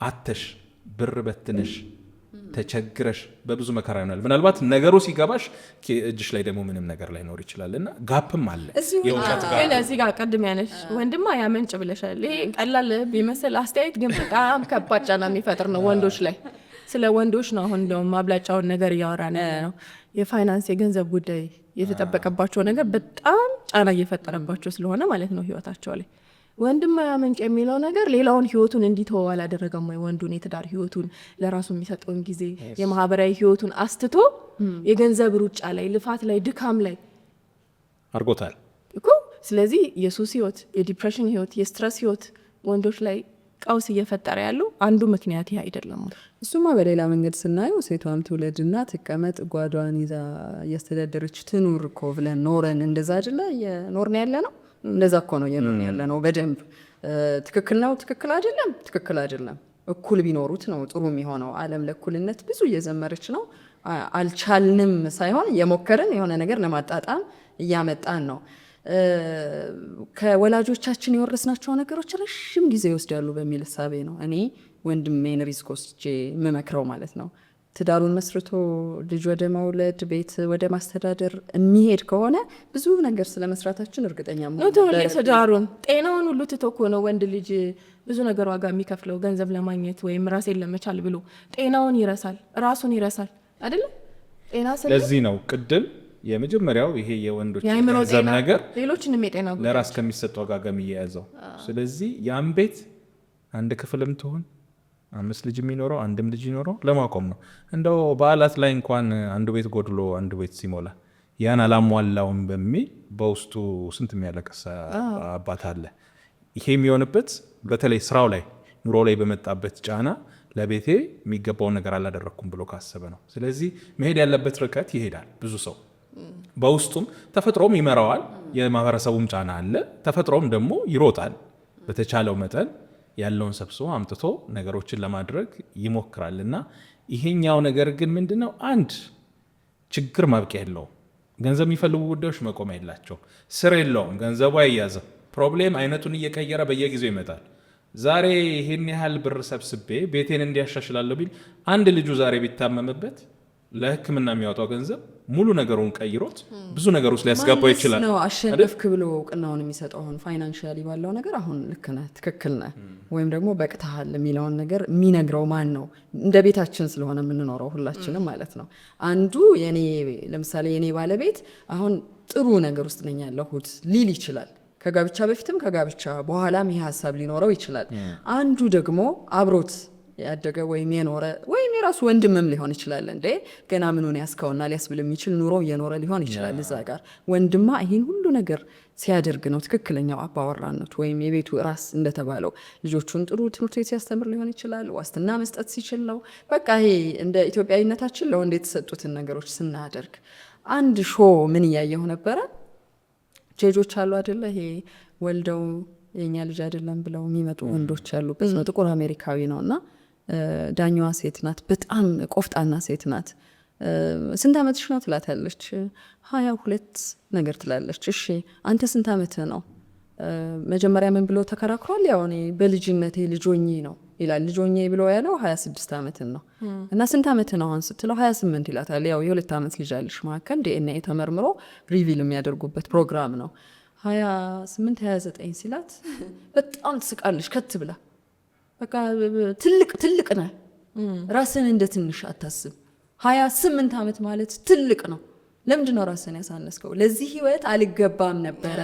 አተሽ ብር በትነሽ ተቸግረሽ በብዙ መከራ ይሆናል። ምናልባት ነገሩ ሲገባሽ እጅሽ ላይ ደግሞ ምንም ነገር ላይኖር ይችላል እና ጋፕም አለ። እዚህ ጋር ቅድም ያነሽ ወንድማ ያመንጭ ብለሻል። ይሄ ቀላል ቢመስል አስተያየት ግን በጣም ከባድ ጫና የሚፈጥር ነው ወንዶች ላይ። ስለ ወንዶች ነው አሁን እንደውም ማብላጫውን ነገር እያወራን ነው። የፋይናንስ የገንዘብ ጉዳይ የተጠበቀባቸው ነገር በጣም ጫና እየፈጠረባቸው ስለሆነ ማለት ነው ህይወታቸው ላይ። ወንድማ ያመንጭ የሚለው ነገር ሌላውን ህይወቱን እንዲተወው አላደረገም ወይ? ወንዱን የትዳር ህይወቱን፣ ለራሱ የሚሰጠውን ጊዜ፣ የማህበራዊ ህይወቱን አስትቶ የገንዘብ ሩጫ ላይ፣ ልፋት ላይ፣ ድካም ላይ አርጎታል እኮ። ስለዚህ የሱስ ህይወት፣ የዲፕሬሽን ህይወት፣ የስትረስ ህይወት ወንዶች ላይ ቀውስ እየፈጠረ ያለው አንዱ ምክንያት ይህ አይደለም? እሱማ በሌላ መንገድ ስናየው ሴቷም ትውለድና ትቀመጥ ጓዷን ይዛ እያስተዳደረች ትኑር እኮ ብለን ኖረን እንደዛ አይደለ የኖርን ያለ ነው። እንደዛ እኮ ነው የኖርን ያለ ነው። በደንብ ትክክል ነው፣ ትክክል አይደለም፣ ትክክል አይደለም። እኩል ቢኖሩት ነው ጥሩ የሚሆነው። ዓለም ለእኩልነት ብዙ እየዘመረች ነው። አልቻልንም ሳይሆን የሞከርን የሆነ ነገር ለማጣጣም እያመጣን ነው። ከወላጆቻችን የወረስናቸው ነገሮች ረዥም ጊዜ ይወስዳሉ በሚል እሳቤ ነው እኔ ወንድሜን ሪስክ ወስጄ የምመክረው ማለት ነው። ትዳሩን መስርቶ ልጅ ወደ መውለድ ቤት ወደ ማስተዳደር የሚሄድ ከሆነ ብዙ ነገር ስለመስራታችን እርግጠኛ ትዳሩን ጤናውን ሁሉ ትቶ እኮ ነው ወንድ ልጅ ብዙ ነገር ዋጋ የሚከፍለው ገንዘብ ለማግኘት ወይም ራሴን ለመቻል ብሎ ጤናውን ይረሳል፣ ራሱን ይረሳል አይደለም። ጤና ለዚህ ነው ቅድም የመጀመሪያው ይሄ የወንዶች ገንዘብ ነገር ሌሎችንም የጤና ለራስ ከሚሰጥ ዋጋ ጋር የሚያያዘው። ስለዚህ ያን ቤት አንድ ክፍልም ትሆን 5 ልጅ የሚኖረው አንድም ልጅ ይኖረው ለማቆም ነው። እንደው በዓላት ላይ እንኳን አንዱ ቤት ጎድሎ አንዱ ቤት ሲሞላ ያን አላሟላውም በሚል በውስጡ ስንት የሚያለቅስ አባት አለ። ይሄ የሚሆንበት በተለይ ስራው ላይ ኑሮ ላይ በመጣበት ጫና ለቤቴ የሚገባውን ነገር አላደረኩም ብሎ ካሰበ ነው። ስለዚህ መሄድ ያለበት ርቀት ይሄዳል። ብዙ ሰው በውስጡም ተፈጥሮም ይመራዋል፣ የማህበረሰቡም ጫና አለ። ተፈጥሮም ደግሞ ይሮጣል። በተቻለው መጠን ያለውን ሰብስቦ አምጥቶ ነገሮችን ለማድረግ ይሞክራል። እና ይሄኛው ነገር ግን ምንድነው? አንድ ችግር ማብቂያ የለውም። ገንዘብ የሚፈልጉ ጉዳዮች መቆም የላቸው። ስር የለውም። ገንዘቡ አይያዝም። ፕሮብሌም አይነቱን እየቀየረ በየጊዜው ይመጣል። ዛሬ ይሄን ያህል ብር ሰብስቤ ቤቴን እንዲያሻሽላለሁ ቢል አንድ ልጁ ዛሬ ቢታመምበት ለሕክምና የሚያወጣው ገንዘብ ሙሉ ነገሩን ቀይሮት ብዙ ነገር ውስጥ ሊያስገባው ይችላል። ነው አሸነፍክ ብሎ እውቅናውን የሚሰጠው አሁን ፋይናንሻሊ ባለው ነገር አሁን ልክ ነህ፣ ትክክል ነህ ወይም ደግሞ በቅተሃል የሚለውን ነገር የሚነግረው ማን ነው? እንደ ቤታችን ስለሆነ የምንኖረው ሁላችንም ማለት ነው። አንዱ የኔ ለምሳሌ የኔ ባለቤት አሁን ጥሩ ነገር ውስጥ ነኝ ያለሁት ሊል ይችላል። ከጋብቻ በፊትም ከጋብቻ በኋላም ይሄ ሀሳብ ሊኖረው ይችላል። አንዱ ደግሞ አብሮት ያደገ ወይም የኖረ ወይም የራሱ ወንድምም ሊሆን ይችላል። እንዴ ገና ምኑን ያስከውና ሊያስብል የሚችል ኑሮ እየኖረ ሊሆን ይችላል። እዛ ጋር ወንድማ ይህን ሁሉ ነገር ሲያደርግ ነው ትክክለኛው አባወራነቱ ወይም የቤቱ ራስ እንደተባለው። ልጆቹን ጥሩ ትምህርት ቤት ሲያስተምር ሊሆን ይችላል። ዋስትና መስጠት ሲችል ነው። በቃ ይሄ እንደ ኢትዮጵያዊነታችን ለወንድ የተሰጡትን ነገሮች ስናደርግ አንድ ሾ ምን እያየሁ ነበረ። ጄጆች አሉ አይደለ? ይሄ ወልደው የኛ ልጅ አይደለም ብለው የሚመጡ ወንዶች ያሉበት ነው። ጥቁር አሜሪካዊ ነው እና ዳኛዋ ሴት ናት። በጣም ቆፍጣና ሴት ናት። ስንት ዓመትሽ ነው ትላታለች። 22 ነገር ትላለች። እሺ አንተ ስንት ዓመትህ ነው? መጀመሪያ ምን ብሎ ተከራክሯል? ያው እኔ በልጅነቴ ልጆኜ ነው ይላል። ልጆኜ ብሎ ያለው 26 ዓመትን ነው። እና ስንት ዓመትህ ነው አሁን ስትለው 28 ይላታል። ያው የ2 ዓመት ልጅ አለሽ መካከል ዲኤንኤ ተመርምሮ ሪቪል የሚያደርጉበት ፕሮግራም ነው። 28 29 ሲላት በጣም ትስቃለች ከት ብላ። በቃ ትልቅ ነህ፣ ራስን እንደ ትንሽ አታስብ። 28 ዓመት ማለት ትልቅ ነው። ለምንድነው ራስን ያሳነስከው? ለዚህ ህይወት አልገባም ነበረ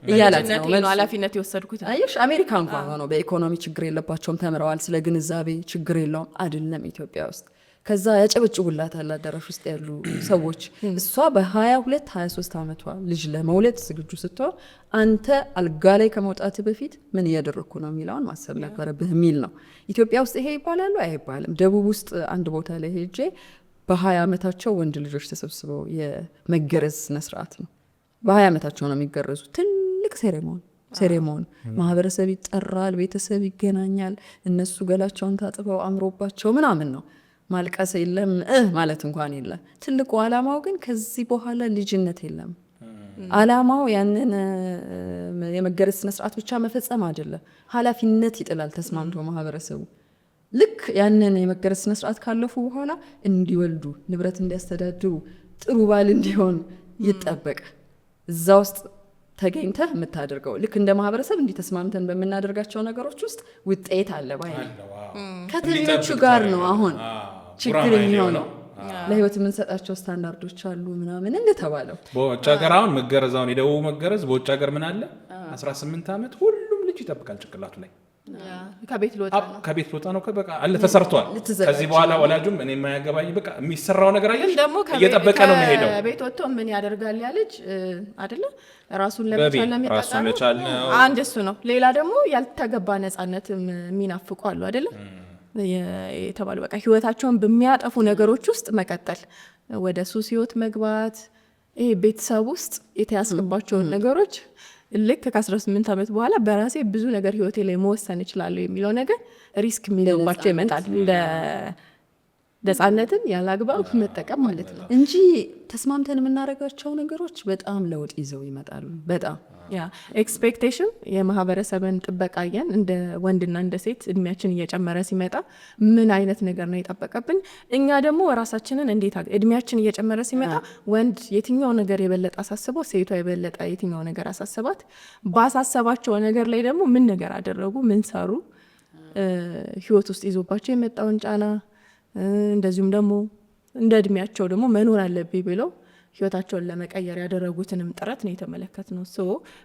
እያላት ነው። ኃላፊነት የወሰድኩት አየሽ፣ አሜሪካ እንኳን ሆኖ በኢኮኖሚ ችግር የለባቸውም፣ ተምረዋል። ስለ ግንዛቤ ችግር የለውም። አይደለም ኢትዮጵያ ውስጥ ከዛ ያጨበጭቡላታል አዳራሽ ውስጥ ያሉ ሰዎች። እሷ በ22 23 ዓመቷ ልጅ ለመውለድ ዝግጁ ስትሆን አንተ አልጋ ላይ ከመውጣት በፊት ምን እያደረግኩ ነው የሚለውን ማሰብ ነበረብህ የሚል ነው። ኢትዮጵያ ውስጥ ይሄ ይባላሉ አይባልም። ደቡብ ውስጥ አንድ ቦታ ላይ ሄጄ በ20 ዓመታቸው ወንድ ልጆች ተሰብስበው የመገረዝ ስነስርዓት ነው። በ20 ዓመታቸው ነው የሚገረዙ። ትልቅ ሴሬሞን ማህበረሰብ ይጠራል፣ ቤተሰብ ይገናኛል። እነሱ ገላቸውን ታጥበው አምሮባቸው ምናምን ነው። ማልቀስ የለም ማለት እንኳን የለም። ትልቁ ዓላማው ግን ከዚህ በኋላ ልጅነት የለም። ዓላማው ያንን የመገረዝ ስነስርዓት ብቻ መፈጸም አይደለም። ኃላፊነት ይጥላል ተስማምቶ ማህበረሰቡ። ልክ ያንን የመገረዝ ስነስርዓት ካለፉ በኋላ እንዲወልዱ፣ ንብረት እንዲያስተዳድሩ፣ ጥሩ ባል እንዲሆን ይጠበቅ። እዛ ውስጥ ተገኝተህ የምታደርገው ልክ እንደ ማህበረሰብ እንዲህ ተስማምተን በምናደርጋቸው ነገሮች ውስጥ ውጤት አለ ባይ ከትንሹ ጋር ነው አሁን ችግር የሚሆነው። ለህይወት የምንሰጣቸው ስታንዳርዶች አሉ ምናምን እንደተባለው በውጭ ሀገር አሁን መገረዛውን የደቡብ መገረዝ በውጭ ሀገር ምን አለ 18 ዓመት ሁሉም ልጅ ይጠብቃል ጭንቅላቱ ላይ ከቤት ልወጣ ነው በቃ አለ ተሰርቷል። ከዚህ በኋላ ወላጁም እኔ የማያገባኝ በቃ የሚሰራው ነገር አየሽ እየጠበቀ ነው የሚሄደው። ከቤት ወጥቶ ምን ያደርጋል ያ ልጅ አይደለ ራሱን ለሚጠቃ አንድ እሱ ነው። ሌላ ደግሞ ያልተገባ ነፃነት የሚናፍቁ አሉ አይደለ የተባሉ በቃ ህይወታቸውን በሚያጠፉ ነገሮች ውስጥ መቀጠል፣ ወደ ሱስ ህይወት መግባት፣ ይሄ ቤተሰብ ውስጥ የተያዝባቸውን ነገሮች ልክ ከ18 ዓመት በኋላ በራሴ ብዙ ነገር ህይወቴ ላይ መወሰን እችላለሁ የሚለው ነገር ሪስክ የሚኖርባቸው ይመጣል። ነፃነትን ያላግባብ መጠቀም ማለት ነው እንጂ ተስማምተን የምናደርጋቸው ነገሮች በጣም ለውጥ ይዘው ይመጣሉ። በጣም ኤክስፔክቴሽን የማህበረሰብን ጥበቃየን እንደ ወንድና እንደ ሴት እድሜያችን እየጨመረ ሲመጣ ምን አይነት ነገር ነው የጠበቀብን? እኛ ደግሞ ራሳችንን እንዴት እድሜያችን እየጨመረ ሲመጣ ወንድ የትኛው ነገር የበለጠ አሳስበው፣ ሴቷ የበለጠ የትኛው ነገር አሳስባት፣ ባሳሰባቸው ነገር ላይ ደግሞ ምን ነገር አደረጉ፣ ምን ሰሩ፣ ህይወት ውስጥ ይዞባቸው የመጣውን ጫና እንደዚሁም ደግሞ እንደ እድሜያቸው ደግሞ መኖር አለብኝ ብለው ህይወታቸውን ለመቀየር ያደረጉትንም ጥረት ነው የተመለከትነው።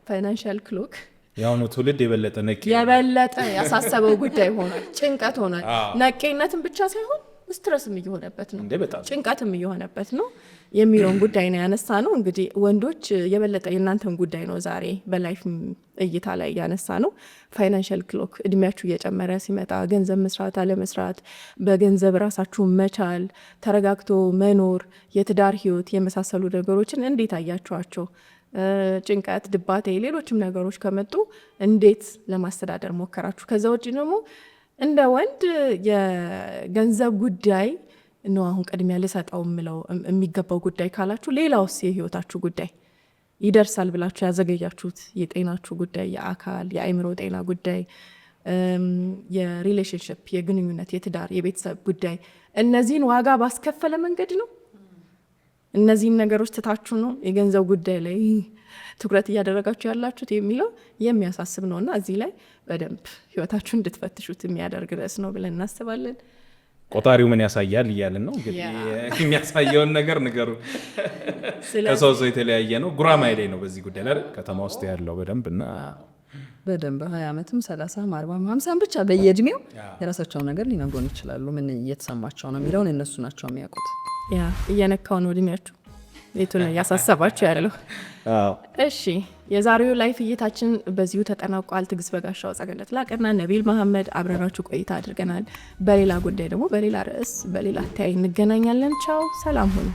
ፋይናንሻል ክሎክ ያሁኑ ትውልድ የበለጠ ያሳሰበው ጉዳይ ሆኗል። ጭንቀት ሆኗል። ነቄነትን ብቻ ሳይሆን ስትረስም እየሆነበት ነው፣ ጭንቀትም እየሆነበት ነው የሚለውን ጉዳይ ነው ያነሳ ነው። እንግዲህ ወንዶች የበለጠ የእናንተን ጉዳይ ነው ዛሬ በላይፍ እይታ ላይ ያነሳ ነው። ፋይናንሻል ክሎክ እድሜያችሁ እየጨመረ ሲመጣ ገንዘብ መስራት አለመስራት፣ በገንዘብ ራሳችሁን መቻል፣ ተረጋግቶ መኖር፣ የትዳር ህይወት የመሳሰሉ ነገሮችን እንዴት አያችኋቸው? ጭንቀት፣ ድባቴ፣ ሌሎችም ነገሮች ከመጡ እንዴት ለማስተዳደር ሞከራችሁ? ከዛ ውጭ ደግሞ እንደ ወንድ የገንዘብ ጉዳይ ነው አሁን ቅድሚያ ልሰጠው የሚገባው ጉዳይ ካላችሁ፣ ሌላውስ የህይወታችሁ ጉዳይ ይደርሳል ብላችሁ ያዘገያችሁት የጤናችሁ ጉዳይ፣ የአካል የአእምሮ ጤና ጉዳይ፣ የሪሌሽንሽፕ የግንኙነት የትዳር የቤተሰብ ጉዳይ፣ እነዚህን ዋጋ ባስከፈለ መንገድ ነው? እነዚህን ነገሮች ትታችሁ ነው የገንዘብ ጉዳይ ላይ ትኩረት እያደረጋችሁ ያላችሁት የሚለው የሚያሳስብ ነውና እዚህ ላይ በደንብ ህይወታችሁ እንድትፈትሹት የሚያደርግ ርዕስ ነው ብለን እናስባለን። ቆጣሪው ምን ያሳያል እያልን ነው እንግዲህ የሚያሳየውን ነገር ንገሩ። ከሰው ሰው የተለያየ ነው። ጉራማይሌ ነው በዚህ ጉዳይ ላይ ከተማ ውስጥ ያለው በደንብ 20 ዓመትም 30 40 50 ብቻ በየእድሜው የራሳቸው ነገር ሊነግሩን ይችላሉ። ምን እየተሰማቸው ነው የሚለውን እነሱ ናቸው የሚያውቁት። እየነካው ነው እድሜያችሁ የቱን ያሳሰባችሁ ያለው። እሺ የዛሬው ላይፍ እይታችን በዚሁ ተጠናቋል። ትግስት በጋሻው፣ ጸገነት ላቀና፣ ነቢል መሐመድ አብረናችሁ ቆይታ አድርገናል። በሌላ ጉዳይ ደግሞ በሌላ ርዕስ በሌላ አተያይ እንገናኛለን። ቻው፣ ሰላም ሁኑ።